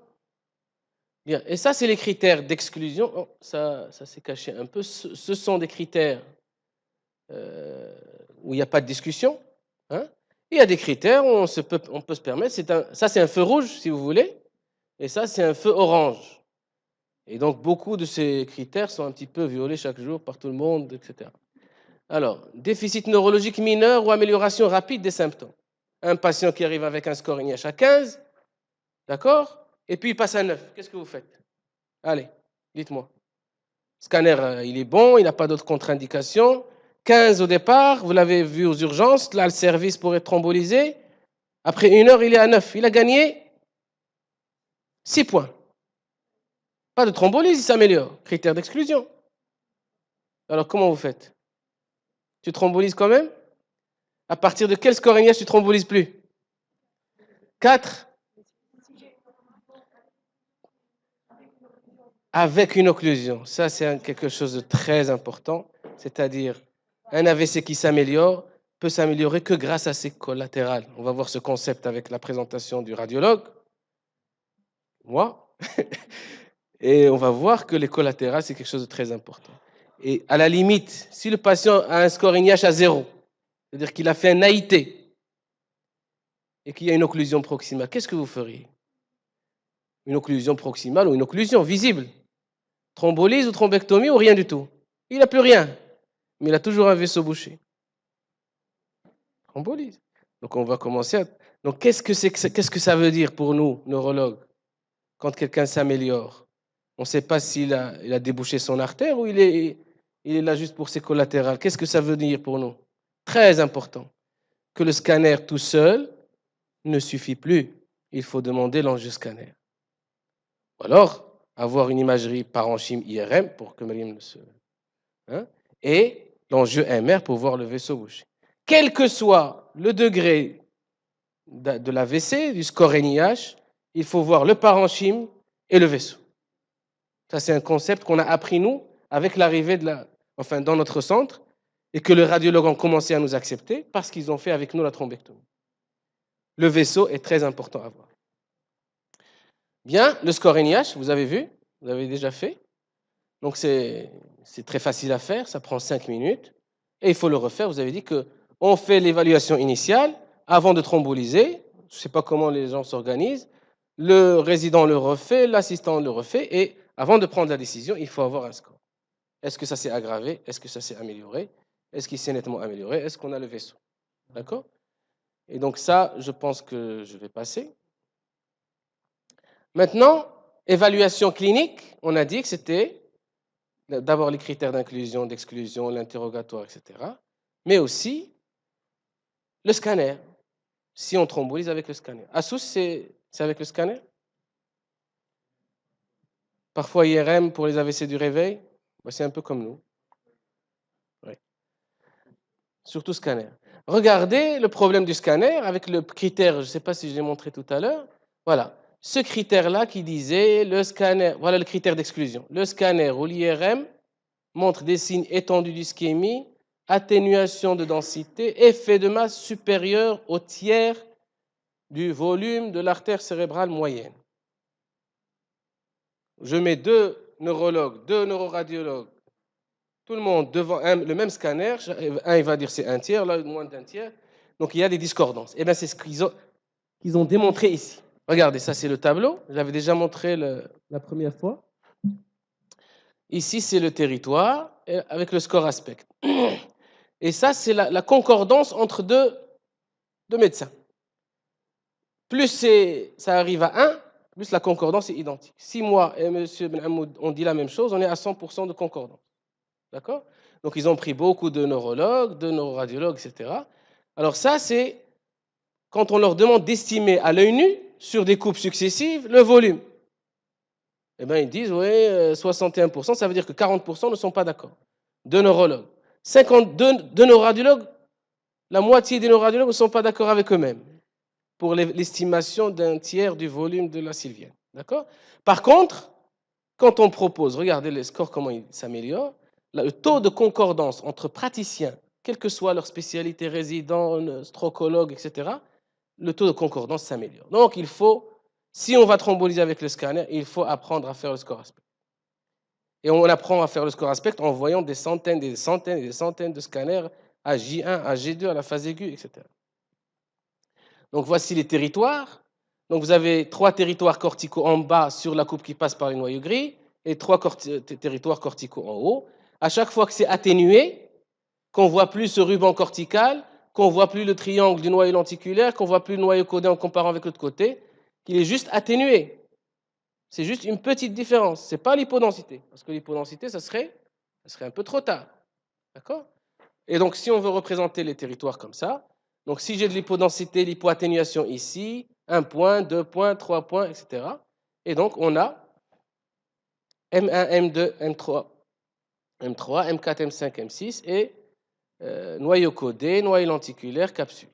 Bien, et ça, c'est les critères d'exclusion. Oh, ça s'est caché un peu. Ce sont des critères où il n'y a pas de discussion. Hein. Il y a des critères où on peut se permettre. Ça, c'est un feu rouge, si vous voulez, et ça, c'est un feu orange. Et donc, beaucoup de ces critères sont un petit peu violés chaque jour par tout le monde, etc. Alors, déficit neurologique mineur ou amélioration rapide des symptômes. Un patient qui arrive avec un score INH à 15, d'accord? Et puis il passe à 9. Qu'est-ce que vous faites? Allez, dites-moi. Scanner, il est bon, il n'a pas d'autres contre-indications. 15 au départ, vous l'avez vu aux urgences, là le service pour être thrombolysé. Après 1 heure, il est à 9. Il a gagné 6 points. Pas de thrombolyse, il s'améliore. Critère d'exclusion. Alors comment vous faites? Tu thrombolises quand même? À partir de quel score INH tu thrombolises plus? 4? Avec une occlusion. Ça, c'est quelque chose de très important. C'est-à-dire, un AVC qui s'améliore peut s'améliorer que grâce à ses collatérales. On va voir ce concept avec la présentation du radiologue, moi. Et on va voir que les collatérales, c'est quelque chose de très important. Et à la limite, si le patient a un score INH à 0, c'est-à-dire qu'il a fait un AIT et qu'il y a une occlusion proximale, qu'est-ce que vous feriez? Une occlusion proximale ou une occlusion visible? Thrombolyse ou thrombectomie ou rien du tout? Il n'a plus rien, mais il a toujours un vaisseau bouché. Thrombolyse. Donc on va commencer à... Donc qu'est-ce que ça veut dire pour nous, neurologues, quand quelqu'un s'améliore? On ne sait pas s'il a débouché son artère ou il est là juste pour ses collatérales. Qu'est-ce que ça veut dire pour nous? Très important. Que le scanner tout seul ne suffit plus. Il faut demander l'angioscanner. Ou alors, avoir une imagerie parenchyme IRM pour que Mariam ne se... Hein, et l'angio MR pour voir le vaisseau bouché. Quel que soit le degré de l'AVC, du score NIH, il faut voir le parenchyme et le vaisseau. Ça, c'est un concept qu'on a appris, nous, avec l'arrivée dans notre centre, et que les radiologues ont commencé à nous accepter parce qu'ils ont fait avec nous la thrombectomie. Le vaisseau est très important à voir. Bien, le score NIH, vous avez vu, vous avez déjà fait. Donc, c'est très facile à faire, ça prend 5 minutes. Et il faut le refaire. Vous avez dit qu'on fait l'évaluation initiale avant de thromboliser. Je ne sais pas comment les gens s'organisent. le résident le refait, l'assistant le refait, et avant de prendre la décision, il faut avoir un score. Est-ce que ça s'est aggravé? Est-ce que ça s'est amélioré? Est-ce qu'il s'est nettement amélioré? Est-ce qu'on a le vaisseau? D'accord? Et donc ça, je pense que je vais passer. Maintenant, évaluation clinique, on a dit que c'était d'abord les critères d'inclusion, d'exclusion, l'interrogatoire, etc. Mais aussi le scanner, si on thrombolise avec le scanner. Assous, c'est avec le scanner? Parfois IRM pour les AVC du réveil, c'est un peu comme nous. Oui. Surtout scanner. Regardez le problème du scanner avec le critère, je ne sais pas si je l'ai montré tout à l'heure. Voilà, ce critère-là qui disait le scanner, voilà le critère d'exclusion. Le scanner ou l'IRM montre des signes étendus d'ischémie, atténuation de densité, effet de masse supérieur au tiers du volume de l'artère cérébrale moyenne. Je mets deux neurologues, deux neuroradiologues, tout le monde devant le même scanner, un il va dire c'est un tiers, l'autre moins d'un tiers, donc il y a des discordances. Et bien c'est ce qu'ils ont démontré ici. Regardez, ça c'est le tableau, j'avais déjà montré la première fois. Ici c'est le territoire avec le score aspect. Et ça c'est la concordance entre deux médecins. Plus ça arrive à 1, plus la concordance est identique. Si moi et M. Ben Hamoud, on dit la même chose, on est à 100% de concordance. D'accord? Donc, ils ont pris beaucoup de neurologues, de neuroradiologues, etc. Alors ça, c'est quand on leur demande d'estimer à l'œil nu, sur des coupes successives, le volume. Eh bien, ils disent, oui, 61%, ça veut dire que 40% ne sont pas d'accord. Deux neurologues. 52 neuroradiologues, la moitié des neuroradiologues ne sont pas d'accord avec eux-mêmes pour l'estimation d'un tiers du volume de la sylvienne. D'accord? Par contre, quand on propose, regardez les scores, comment ils s'améliorent, le taux de concordance entre praticiens, quelle que soit leur spécialité, résident, strocologue, etc., le taux de concordance s'améliore. Donc, il faut, si on va thromboliser avec le scanner, il faut apprendre à faire le score aspect. Et on apprend à faire le score aspect en voyant des centaines, des centaines et des centaines de scanners à J1, à G2, à la phase aiguë, etc. Donc voici les territoires. Donc vous avez 3 territoires corticaux en bas sur la coupe qui passe par les noyaux gris et 3 territoires corticaux en haut. À chaque fois que c'est atténué, qu'on voit plus ce ruban cortical, qu'on voit plus le triangle du noyau lenticulaire, qu'on voit plus le noyau codé en comparant avec l'autre côté, qu'il est juste atténué. C'est juste une petite différence. Ce n'est pas l'hypodensité. Parce que l'hypodensité, ça serait un peu trop tard. D'accord? Et donc, si on veut représenter les territoires comme ça, donc si j'ai de l'hypodensité, l'hypoatténuation ici, 1 point, 2 points, 3 points, etc. Et donc, on a M1, M2, M3, M3, M4, M5, M6 et noyau codé, noyau lenticulaire, capsule.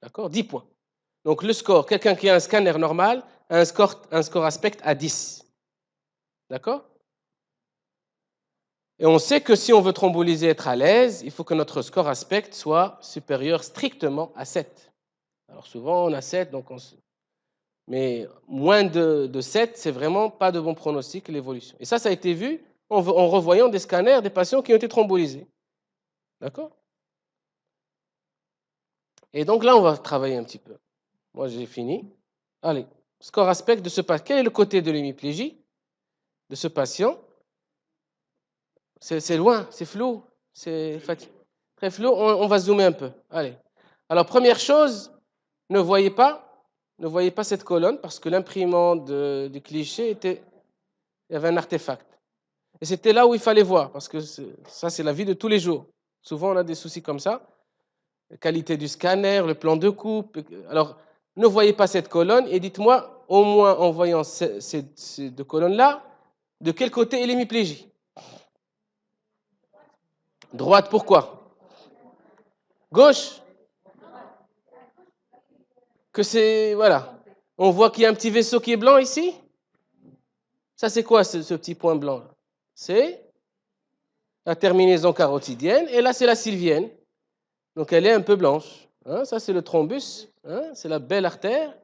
D'accord? 10 points. Donc, le score, quelqu'un qui a un scanner normal a un score aspect à 10. D'accord? Et on sait que si on veut thromboliser, être à l'aise, il faut que notre score aspect soit supérieur strictement à 7. Alors souvent, on a 7, donc mais moins de 7, c'est vraiment pas de bon pronostic, l'évolution. Et ça a été vu en revoyant des scanners des patients qui ont été thrombolisés. D'accord? Et donc là, on va travailler un petit peu. Moi, j'ai fini. Allez, score aspect de ce patient. Quel est le côté de l'hémiplégie de ce patient? C'est loin, c'est flou, c'est très flou. On va zoomer un peu. Allez. Alors, première chose, ne voyez pas cette colonne parce que l'imprimante du cliché il y avait un artefact. Et c'était là où il fallait voir parce que ça, c'est la vie de tous les jours. Souvent, on a des soucis comme ça. La qualité du scanner, le plan de coupe. Alors, ne voyez pas cette colonne et dites-moi, au moins en voyant ces deux colonnes-là, de quel côté est l'hémiplégie? Droite, pourquoi? Gauche? Que c'est. Voilà. On voit qu'il y a un petit vaisseau qui est blanc ici? Ça, c'est quoi ce petit point blanc? C'est la terminaison carotidienne. Et là, c'est la sylvienne. Donc, elle est un peu blanche. Hein, ça, c'est le thrombus. Hein, c'est la belle artère.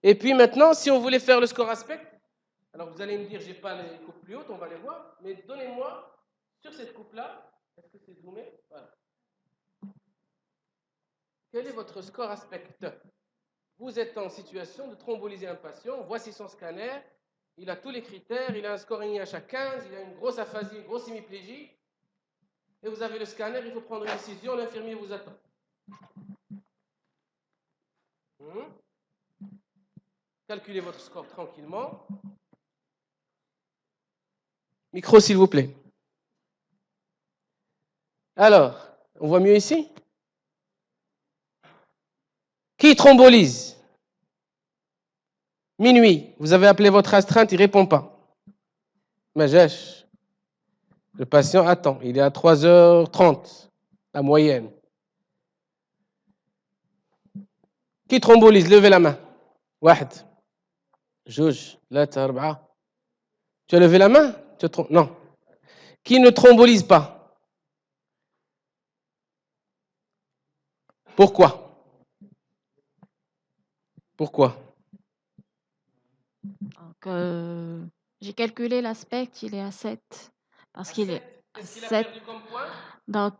Et puis maintenant, si on voulait faire le score aspect, alors vous allez me dire, je n'ai pas les coupes plus hautes, on va les voir. Mais donnez-moi, sur cette coupe-là, est-ce que c'est zoomé? Voilà. Quel est votre score aspect? vous êtes en situation de thromboliser un patient, voici son scanner, il a tous les critères, il a un score NIH à 15, il a une grosse aphasie, une grosse hémiplégie, et vous avez le scanner, il faut prendre une décision, l'infirmier vous attend. Calculez votre score tranquillement. Micro, s'il vous plaît. Alors, on voit mieux ici? Qui thrombolise? Minuit. Vous avez appelé votre astreinte, il ne répond pas. Majesh. Le patient attend. Il est à 3h30, la moyenne. Qui thrombolise? Levez la main. Wahd. Jouj. Là, tu as levé la main? Non. Qui ne thrombolise pas? Pourquoi? Pourquoi? Donc, j'ai calculé l'aspect, il est à 7. Parce qu'il est à Qu'est-ce qu'il a 7. perdu comme point? Donc,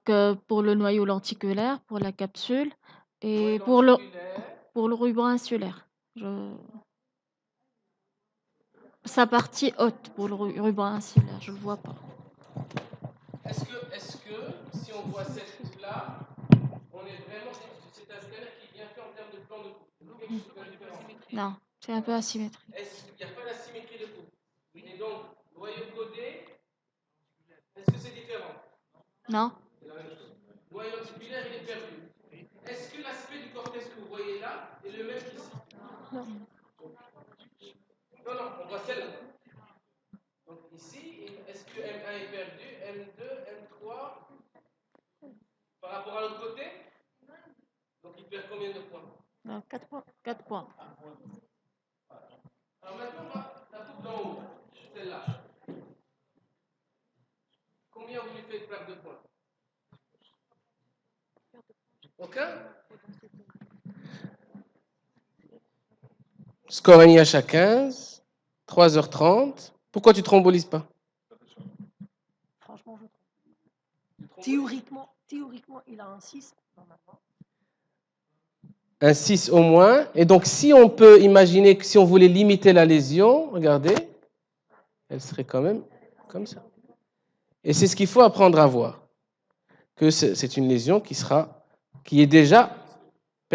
pour le noyau lenticulaire, pour la capsule et Noyau pour le ruban insulaire. Sa partie haute pour le ruban insulaire, je ne le vois pas. Est-ce que si on voit cette coupe-là, on est vraiment. C'est un scanner qui est bien fait en termes de plan de coupe. Non, c'est un peu asymétrique. Est-ce qu'il n'y a pas d'asymétrie de coupe? Et donc, noyau codé, est-ce que c'est différent? Non. C'est la même chose. Noyau lenticulaire, il est perdu. Est-ce que l'aspect du cortex que vous voyez là est le même qu'ici? Non. Non, on voit celle-là. Donc ici, est-ce que M1 est perdu, M2, M3 par rapport à l'autre côté? Donc il perd combien de points? Non, 4 points. 4 points. Alors maintenant, la coupe d'en haut, celle-là. Combien vous lui faites perdre de points? Aucun? Score NIH à 15, 3h30. Pourquoi tu ne thrombolises pas? Franchement, théoriquement, il a un 6, normalement. Un 6 au moins. Et donc, si on peut imaginer que si on voulait limiter la lésion, regardez, elle serait quand même comme ça. Et c'est ce qu'il faut apprendre à voir. Que c'est une lésion qui est déjà,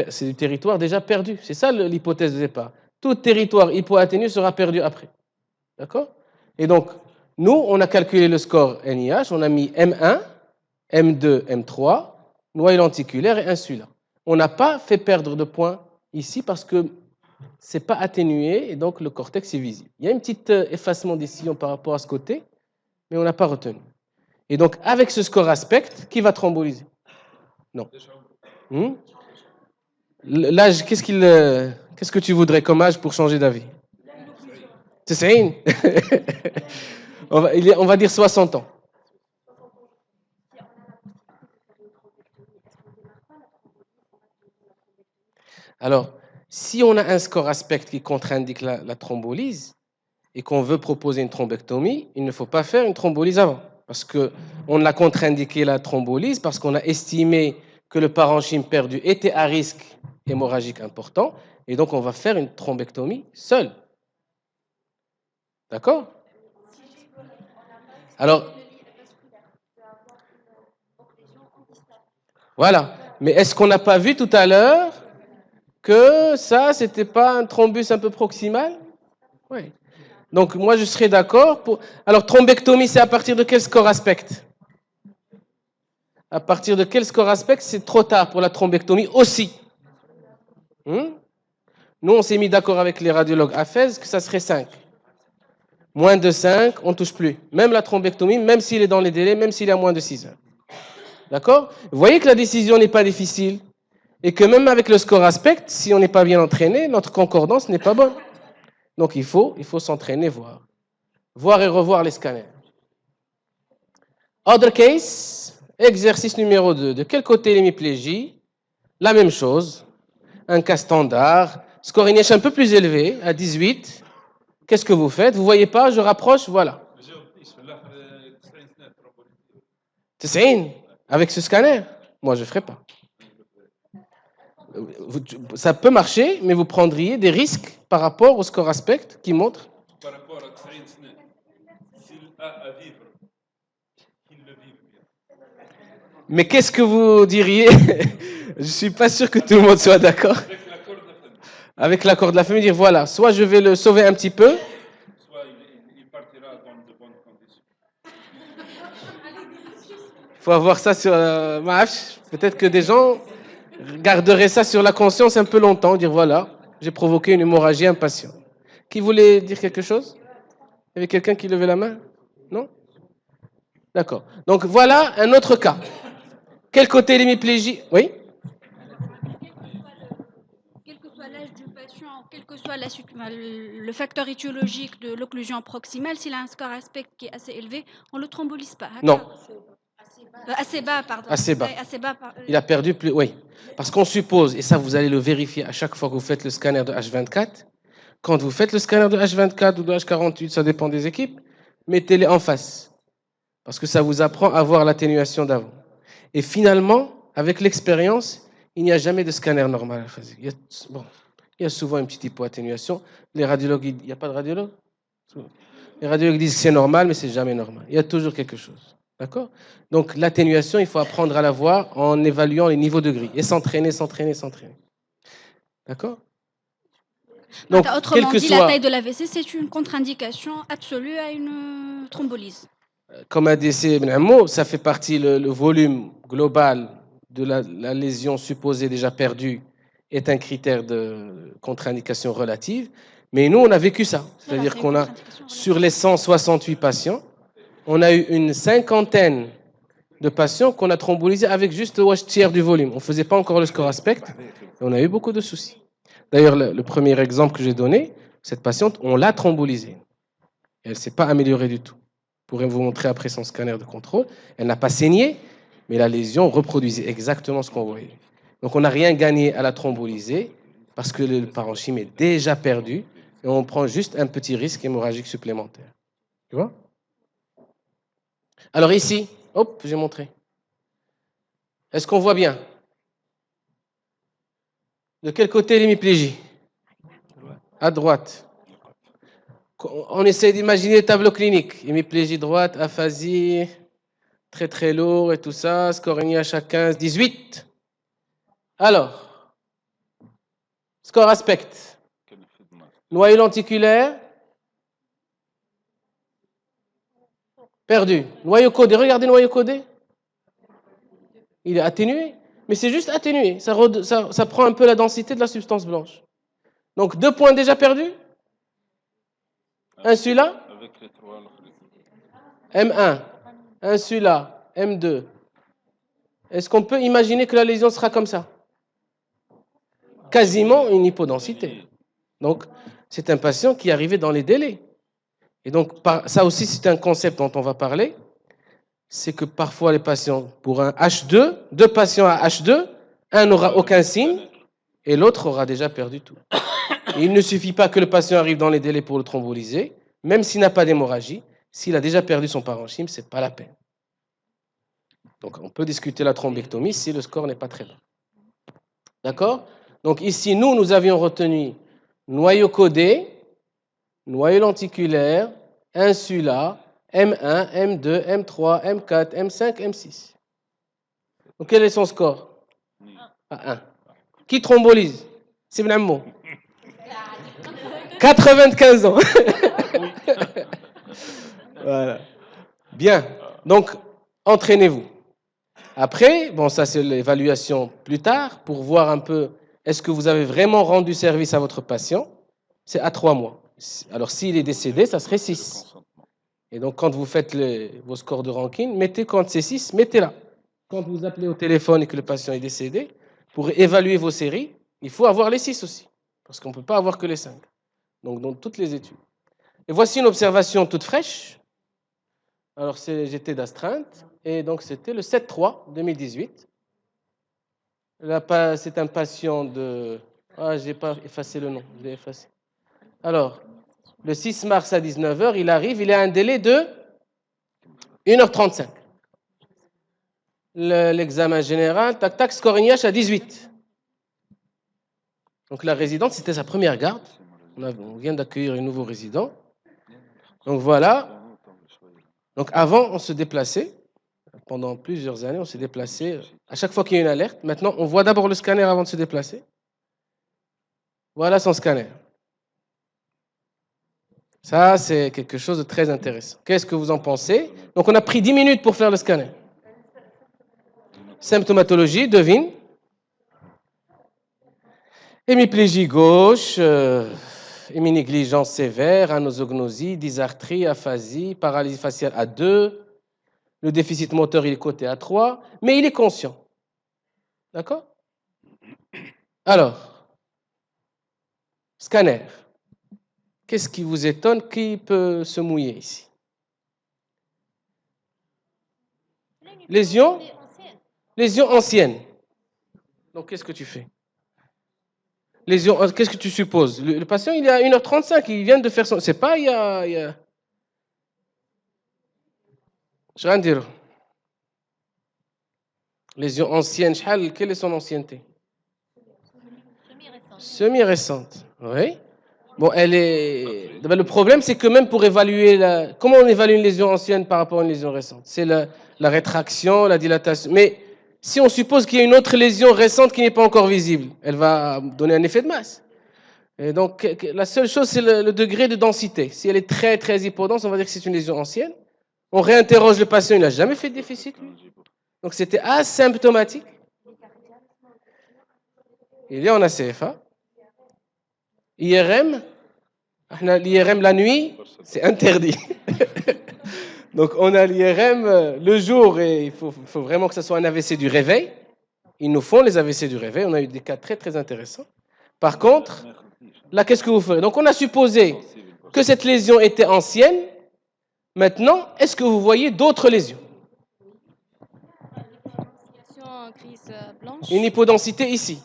c'est du territoire déjà perdu. C'est ça l'hypothèse de départ. Tout territoire hypoatténué sera perdu après. D'accord? Et donc, nous, on a calculé le score NIH, on a mis M1, M2, M3, noyau lenticulaire et insulaire. On n'a pas fait perdre de points ici parce que ce n'est pas atténué et donc le cortex est visible. Il y a un petit effacement des sillons par rapport à ce côté, mais on n'a pas retenu. Et donc, avec ce score aspect, qui va thromboliser? Non. L'âge, qu'est-ce que tu voudrais comme âge pour changer d'avis? C'est on va dire 60 ans. Alors, si on a un score aspect qui contre-indique la thrombolyse et qu'on veut proposer une thrombectomie, il ne faut pas faire une thrombolyse avant. Parce qu'on a contre-indiqué la thrombolyse, parce qu'on a estimé que le parenchyme perdu était à risque hémorragique important, et donc on va faire une thrombectomie seule. D'accord? Alors, voilà. Mais est-ce qu'on n'a pas vu tout à l'heure que ça, c'était pas un thrombus un peu proximal? Oui. Donc, moi, je serais d'accord pour... Alors, thrombectomie, c'est à partir de quel score aspect? À partir de quel score aspect? C'est trop tard pour la thrombectomie aussi. Nous, on s'est mis d'accord avec les radiologues à Fès que ça serait 5. Moins de 5, on ne touche plus. Même la thrombectomie, même s'il est dans les délais, même s'il est à moins de 6 heures. D'accord? Vous voyez que la décision n'est pas difficile et que même avec le score aspect, si on n'est pas bien entraîné, notre concordance n'est pas bonne. Donc, il faut s'entraîner, voir et revoir les scanners. Other case, exercice numéro 2. De quel côté l'hémiplégie? La même chose. Un cas standard. Score NIH un peu plus élevé, à 18. Qu'est-ce que vous faites? Vous ne voyez pas? Je rapproche, voilà. 90 avec ce scanner? Moi, je ne ferai pas. Ça peut marcher, mais vous prendriez des risques par rapport au score aspect qui montre. Par rapport à 90 سنة, s'il a à vivre, qu'il le vive bien. Mais qu'est-ce que vous diriez? Je ne suis pas sûr que tout le monde soit d'accord. Avec l'accord de la famille. Avec l'accord de la famille, dire voilà, soit je vais le sauver un petit peu, Soit il partira dans de bonnes conditions. il faut avoir ça sur Maaf. Peut-être que des gens garderaient ça sur la conscience un peu longtemps, dire voilà, j'ai provoqué une hémorragie à un patient. Qui voulait dire quelque chose? Il y avait quelqu'un qui levait la main? Non? D'accord. Donc voilà un autre cas. Quel côté l'hémiplégie? Oui? Quel que soit l'âge du patient, quel que soit le facteur étiologique de l'occlusion proximale, s'il a un score aspect qui est assez élevé, on ne le thrombolise pas. Non. Assez bas, pardon. Assez bas. Assez bas Il a perdu plus. Oui. Parce qu'on suppose, et ça vous allez le vérifier à chaque fois que vous faites le scanner de H24, quand vous faites le scanner de H24 ou de H48, ça dépend des équipes, mettez-les en face. Parce que ça vous apprend à voir l'atténuation d'avant. Et finalement, avec l'expérience, il n'y a jamais de scanner normal à faire. Il y a souvent une petite hypoatténuation. Les radiologues, il n'y a pas de radiologue. Les radiologues disent que c'est normal, mais c'est jamais normal. Il y a toujours quelque chose. D'accord? Donc l'atténuation, il faut apprendre à la voir en évaluant les niveaux de gris et s'entraîner. D'accord? Donc, autrement dit, la taille de l'AVC, c'est une contre-indication absolue à une thrombolyse. Comme a dit Ibn Ammo, ça fait partie, le volume global de la lésion supposée déjà perdue est un critère de contre-indication relative. Mais nous, on a vécu ça. C'est-à-dire qu'on a, sur les 168 patients, on a eu une cinquantaine de patients qu'on a thrombolysés avec juste le tiers du volume. On ne faisait pas encore le score aspect. Et on a eu beaucoup de soucis. D'ailleurs, le premier exemple que j'ai donné, cette patiente, on l'a thrombolysée. Elle ne s'est pas améliorée du tout. Je pourrais vous montrer après son scanner de contrôle. Elle n'a pas saigné, mais la lésion reproduisait exactement ce qu'on voyait. Donc on n'a rien gagné à la thrombolyser parce que le parenchyme est déjà perdu et on prend juste un petit risque hémorragique supplémentaire. Tu vois? Alors ici, hop, j'ai montré. Est-ce qu'on voit bien? De quel côté l'hémiplégie? À droite. On essaie d'imaginer le tableau clinique. Hémiplégie droite, aphasie, très très lourd et tout ça. Score INH à 15, 18. Alors, score aspect. Noyau lenticulaire. Perdu. Noyau codé. Regardez le noyau codé. Il est atténué. Mais c'est juste atténué. Ça prend un peu la densité de la substance blanche. Donc, 2 points déjà perdus. Un celui-là. M1. Un celui-là. M2. Est-ce qu'on peut imaginer que la lésion sera comme ça? Quasiment une hypodensité. Donc, c'est un patient qui est arrivé dans les délais. Et donc, ça aussi, c'est un concept dont on va parler. C'est que parfois, les patients, pour un H2, 2 patients à H2, un n'aura aucun signe et l'autre aura déjà perdu tout. Et il ne suffit pas que le patient arrive dans les délais pour le thromboliser, même s'il n'a pas d'hémorragie. S'il a déjà perdu son parenchyme, ce n'est pas la peine. Donc, on peut discuter la thrombectomie si le score n'est pas très bas. D'accord? Donc, ici, nous avions retenu noyau codé, noyau lenticulaire, insula, M1, M2, M3, M4, M5, M6. Donc, quel est son score? 1. Qui thrombolise? C'est Ibn Ammo. 95 ans. Voilà. Bien. Donc, entraînez-vous. Après, bon, ça c'est l'évaluation plus tard pour voir un peu est-ce que vous avez vraiment rendu service à votre patient. C'est à 3 mois. Alors, s'il est décédé, ça serait 6. Et donc, quand vous faites vos scores de ranking, mettez quand c'est 6, mettez-la. Quand vous appelez au téléphone et que le patient est décédé, pour évaluer vos séries, il faut avoir les 6 aussi. Parce qu'on ne peut pas avoir que les 5. Donc, dans toutes les études. Et voici une observation toute fraîche. Alors, j'étais d'astreinte. Et donc, c'était le 7-3 2018. Là, c'est un patient de... Ah, je n'ai pas effacé le nom. Je l'ai effacé. Alors, le 6 mars à 19h, il arrive. Il a un délai de 1h35. L'examen général, tac, tac, score INH à 18. Donc la résidente, c'était sa première garde. On vient d'accueillir un nouveau résident. Donc voilà. Donc avant, on se déplaçait. Pendant plusieurs années, on s'est déplacé. À chaque fois qu'il y a une alerte, maintenant, on voit d'abord le scanner avant de se déplacer. Voilà son scanner. Ça, c'est quelque chose de très intéressant. Qu'est-ce que vous en pensez? Donc, on a pris 10 minutes pour faire le scanner. Symptomatologie, devine. Hémiplégie gauche, héminégligence sévère, anosognosie, dysarthrie, aphasie, paralysie faciale à 2. Le déficit moteur, il est coté à 3, mais il est conscient. D'accord? Alors, scanner. Qu'est-ce qui vous étonne? Qui peut se mouiller ici? Lésion? Lésion ancienne. Donc, qu'est-ce que tu fais? Lésion, qu'est-ce que tu supposes? Le patient, il est à 1h35, il vient de faire son... C'est pas, il y a... Je vais dire. Lésion ancienne, quelle est son ancienneté? Semi-récente. Oui. Bon, elle est... Le problème, c'est que même pour évaluer comment on évalue une lésion ancienne par rapport à une lésion récente? C'est la rétraction, la dilatation. Mais si on suppose qu'il y a une autre lésion récente qui n'est pas encore visible, elle va donner un effet de masse. Et donc, la seule chose, c'est le degré de densité. Si elle est très, très hypodense, on va dire que c'est une lésion ancienne. On réinterroge le patient, il n'a jamais fait de déficit, lui. Donc, c'était asymptomatique. Il est en ACFA. IRM, l'IRM la nuit, c'est interdit. Donc, on a l'IRM le jour et il faut vraiment que ce soit un AVC du réveil. Ils nous font les AVC du réveil. On a eu des cas très, très intéressants. Par contre, là, qu'est-ce que vous ferez? Donc, on a supposé que cette lésion était ancienne. Maintenant, est-ce que vous voyez d'autres lésions? Une hypodensité ici.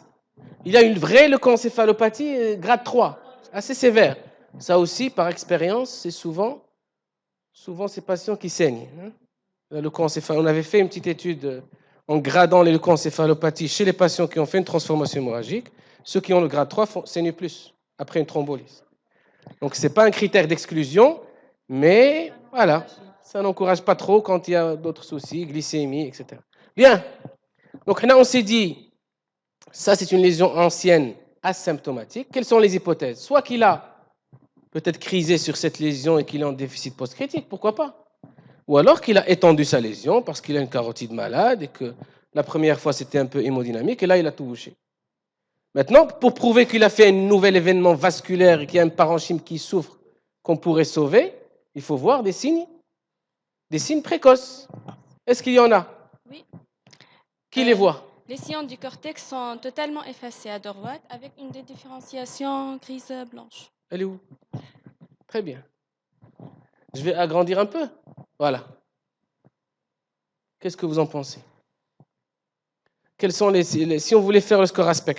Il y a une vraie leucoencéphalopathie grade 3, assez sévère. Ça aussi, par expérience, c'est souvent ces patients qui saignent. On avait fait une petite étude en gradant les leucoencéphalopathies chez les patients qui ont fait une transformation hémorragique. Ceux qui ont le grade 3 saignent plus après une thrombolyse. Donc, ce n'est pas un critère d'exclusion, mais voilà, ça n'encourage pas trop quand il y a d'autres soucis, glycémie, etc. Bien. Donc là, on s'est dit, ça c'est une lésion ancienne asymptomatique. Quelles sont les hypothèses? Soit qu'il a peut-être crisé sur cette lésion et qu'il est en déficit post-critique, pourquoi pas? Ou alors qu'il a étendu sa lésion parce qu'il a une carotide malade et que la première fois c'était un peu hémodynamique et là il a tout bouché. Maintenant, pour prouver qu'il a fait un nouvel événement vasculaire et qu'il y a un parenchyme qui souffre, qu'on pourrait sauver, il faut voir des signes précoces. Est-ce qu'il y en a? Oui. Qui les voit? Les sillons du cortex sont totalement effacés à droite avec une dédifférenciation grise blanche. Elle est où? Très bien. Je vais agrandir un peu. Voilà. Qu'est-ce que vous en pensez? Quels sont si on voulait faire le score aspect,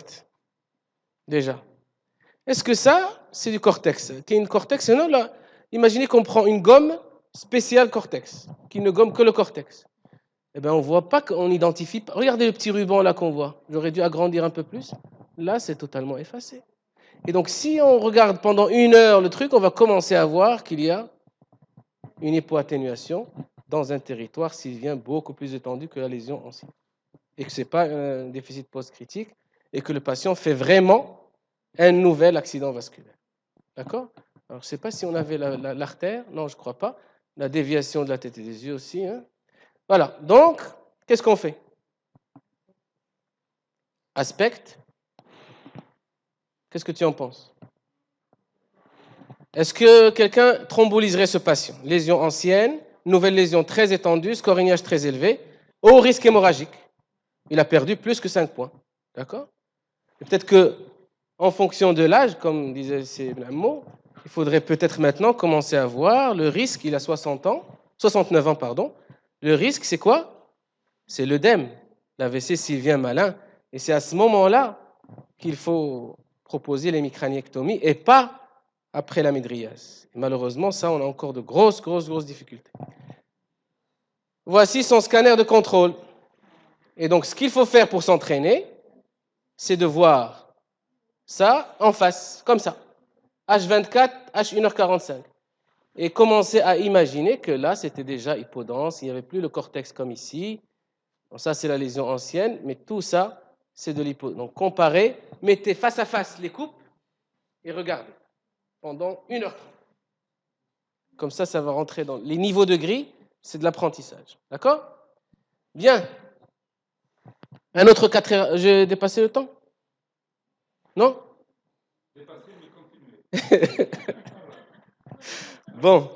déjà. Est-ce que ça, c'est du cortex? Qui est une cortex? Non, là, imaginez qu'on prend une gomme spéciale cortex, qui ne gomme que le cortex. Eh bien, on ne voit pas, qu'on n'identifie pas. Regardez le petit ruban là qu'on voit. J'aurais dû agrandir un peu plus. Là, c'est totalement effacé. Et donc, si on regarde pendant 1 heure le truc, on va commencer à voir qu'il y a une hypoatténuation dans un territoire s'il vient beaucoup plus étendu que la lésion ancienne. Et que ce n'est pas un déficit post-critique et que le patient fait vraiment un nouvel accident vasculaire. D'accord? Alors, je ne sais pas si on avait l'artère. Non, je ne crois pas. La déviation de la tête et des yeux aussi. Hein. Voilà. Donc, qu'est-ce qu'on fait? Aspect. Qu'est-ce que tu en penses? Est-ce que quelqu'un thromboliserait ce patient? Lésion ancienne, nouvelle lésion très étendue, score INH très élevé, haut risque hémorragique. Il a perdu plus que 5 points. D'accord? Peut-être que, en fonction de l'âge, comme disait Ibn Ammo, il faudrait peut-être maintenant commencer à voir le risque. Il a 69 ans, pardon. Le risque, c'est quoi? C'est l'œdème, l'AVC s'il vient malin. Et c'est à ce moment-là qu'il faut proposer l'hémicraniectomie et pas après la midriase. Et malheureusement, ça, on a encore de grosses difficultés. Voici son scanner de contrôle. Et donc, ce qu'il faut faire pour s'entraîner, c'est de voir, si on veut faire le score aspect, déjà. Est-ce que quelqu'un thromboliserait ce patient? Lésion ancienne, nouvelle lésion très étendue, score INH très élevé, haut risque hémorragique. Il a perdu plus que 5 points. D'accord? Peut-être que, en fonction de l'âge, comme disait Ibn Ammo, il faudrait peut-être maintenant commencer à voir le risque. Il a 69 ans, pardon. Le risque, c'est quoi? C'est l'œdème, l'AVC s'il vient malin. Et c'est à ce moment-là qu'il faut proposer l'hémicraniectomie et pas après la midriase. Et malheureusement, ça, on a encore de grosses difficultés. Voici son scanner de contrôle. Et donc, ce qu'il faut faire pour s'entraîner, c'est de voir ça en face, comme ça. H24, H1h45. Et commencez à imaginer que là, c'était déjà hypodense, il n'y avait plus le cortex comme ici. Donc ça, c'est la lésion ancienne, mais tout ça, c'est de l'hypodense. Donc comparez, mettez face à face les coupes et regardez pendant 1h30. Comme ça va rentrer dans les niveaux de gris, c'est de l'apprentissage. D'accord? Bien. Un autre 4 heures. J'ai dépassé le temps? Non? Dépassé, mais continuez. Bon.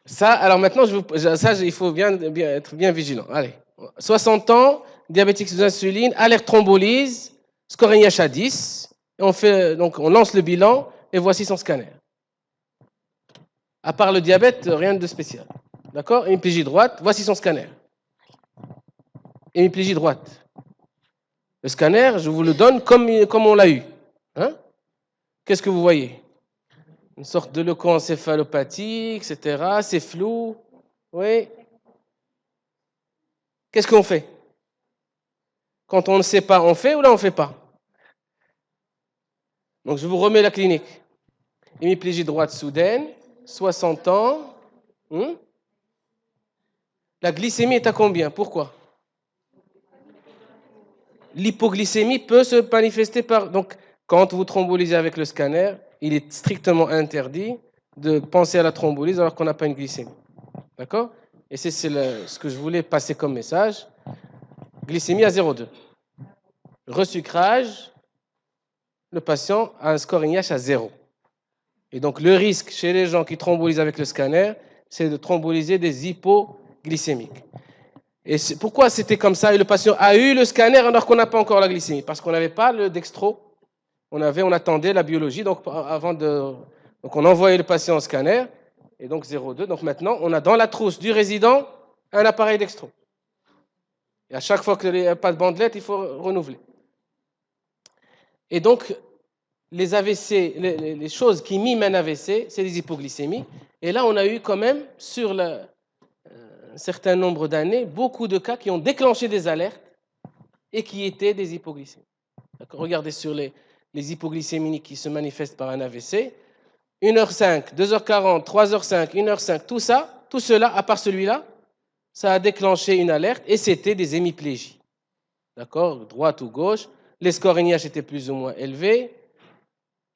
Ça, alors maintenant, il faut bien être bien vigilant. Allez. 60 ans, diabétique sous insuline, alerte thrombolyse, score NIH à 10. Et on lance le bilan et voici son scanner. À part le diabète, rien de spécial. D'accord? Hémiplégie droite, voici son scanner. Hémiplégie droite. Le scanner, je vous le donne comme on l'a eu. Hein? Qu'est-ce que vous voyez? Une sorte de leucoencéphalopathie, etc. C'est flou. Oui. Qu'est-ce qu'on fait? Quand on ne sait pas, on fait ou là on ne fait pas? Donc je vous remets la clinique. Hémiplégie droite soudaine, 60 ans. La glycémie est à combien? Pourquoi? L'hypoglycémie peut se manifester par... Donc, quand vous thrombolysez avec le scanner, il est strictement interdit de penser à la thrombolyse alors qu'on n'a pas une glycémie. D'accord? Et c'est ce que je voulais passer comme message. Glycémie à 0,2. Resucrage, le patient a un score NIH à 0. Et donc, le risque chez les gens qui thrombolysent avec le scanner, c'est de thrombolyser des hypoglycémiques. Et pourquoi c'était comme ça? Et le patient a eu le scanner alors qu'on n'a pas encore la glycémie? Parce qu'on n'avait pas le dextro. On attendait la biologie. Donc, donc on envoyait le patient au scanner. Et donc 0,2. Donc maintenant, on a dans la trousse du résident un appareil dextro. Et à chaque fois qu'il n'y a pas de bandelette, il faut renouveler. Et donc, les AVC, les choses qui miment un AVC, c'est les hypoglycémies. Et là, on a eu quand même, sur un certain nombre d'années, beaucoup de cas qui ont déclenché des alertes et qui étaient des hypoglycémies. Regardez sur les hypoglycémies qui se manifestent par un AVC. 1h05, 2h40, 3h05, 1h05, tout cela, à part celui-là, ça a déclenché une alerte et c'était des hémiplégies. D'accord? Droite ou gauche. Les scores NIH étaient plus ou moins élevés.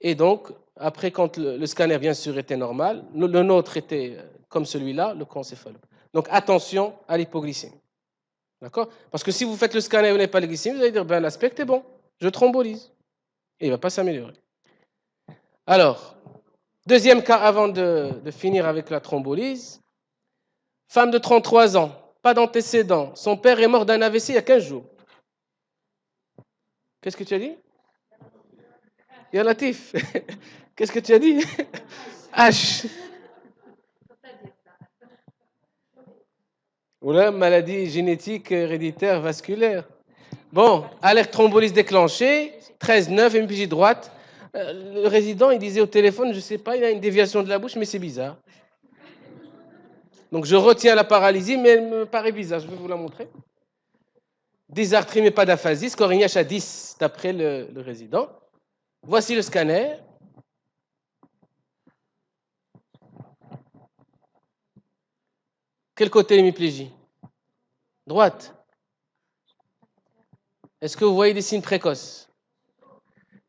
Et donc, après, quand le scanner, bien sûr, était normal, le nôtre était comme celui-là, le concéphalopathie. Donc, attention à l'hypoglycémie. D'accord? Parce que si vous faites le scanner et vous n'avez pas la glycémie, vous allez dire, ben, l'aspect est bon, je thrombolyse. Et il ne va pas s'améliorer. Alors, deuxième cas avant de finir avec la thrombolyse. Femme de 33 ans, pas d'antécédents. Son père est mort d'un AVC il y a 15 jours. Qu'est-ce que tu as dit? Ya Latif. Qu'est-ce que tu as dit? H. Ou là, maladie génétique héréditaire vasculaire. Bon, alerte thrombolyse déclenchée, 13-9, hémiplégie droite. Le résident, il disait au téléphone, je ne sais pas, il a une déviation de la bouche, mais c'est bizarre. Donc je retiens la paralysie, mais elle me paraît bizarre. Je vais vous la montrer. Dysarthrie, mais pas d'aphasie, score NIH à 10, d'après le résident. Voici le scanner. Quel côté l'hémiplégie? Droite. Est-ce que vous voyez des signes précoces?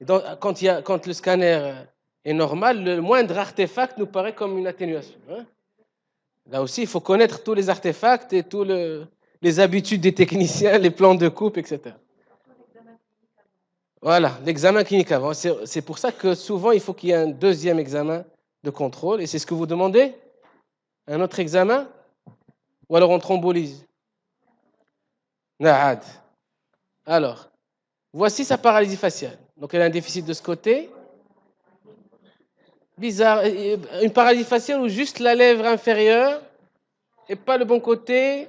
Donc, quand le scanner est normal, le moindre artefact nous paraît comme une atténuation. Hein? Là aussi, il faut connaître tous les artefacts et tous les habitudes des techniciens, les plans de coupe, etc. Voilà, l'examen clinique avant. C'est pour ça que souvent, il faut qu'il y ait un deuxième examen de contrôle. Et c'est ce que vous demandez? Un autre examen? Ou alors on thrombolyse? Naad. Alors, voici sa paralysie faciale. Donc, elle a un déficit de ce côté. Bizarre. Une paralysie faciale où juste la lèvre inférieure et pas le bon côté.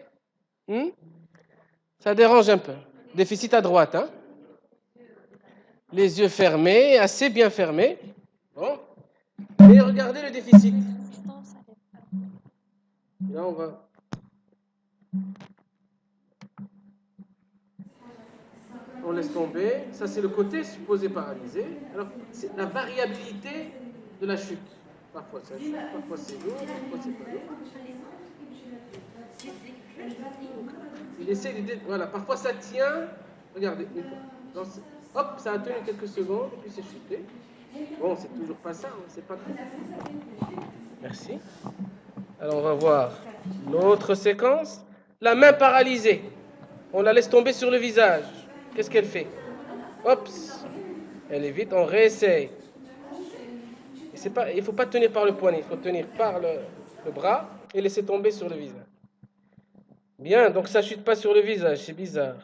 Ça dérange un peu. Déficit à droite. Hein? Les yeux fermés, assez bien fermés. Bon. Et regardez le déficit. Là, on va... on laisse tomber. Ça, c'est le côté supposé paralysé. Alors, c'est la variabilité de la chute. Parfois ça chute, parfois c'est lourd, parfois c'est pas lourd. Il essaie de... Voilà, parfois ça tient. Regardez, hop, ça a tenu quelques secondes, et puis c'est chuté. Bon, c'est toujours pas ça, hein, c'est pas très... Merci. Alors, on va voir l'autre séquence. La main paralysée. On la laisse tomber sur le visage. Qu'est-ce qu'elle fait? Hop, elle est vite, on réessaye. Il ne faut pas tenir par le poignet, il faut tenir par le bras et laisser tomber sur le visage. Bien, donc ça ne chute pas sur le visage, c'est bizarre.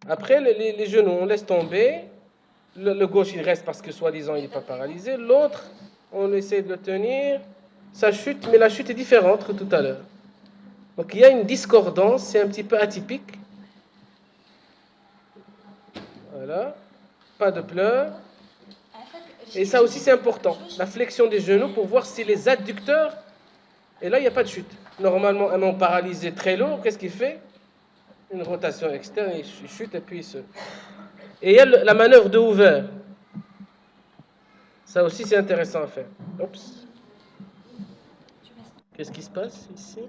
Après, les genoux, on laisse tomber. Le gauche, il reste parce que soi-disant, il n'est pas paralysé. L'autre, on essaie de le tenir. Ça chute, mais la chute est différente que tout à l'heure. Donc il y a une discordance, c'est un petit peu atypique. Voilà, pas de pleurs. Et ça aussi c'est important, la flexion des genoux pour voir si les adducteurs, et là il n'y a pas de chute. Normalement un homme paralysé très lourd, qu'est-ce qu'il fait? Une rotation externe, il chute et puis il se... Et il y a la manœuvre de Hoover. Ça aussi c'est intéressant à faire. Oups. Qu'est-ce qui se passe ici?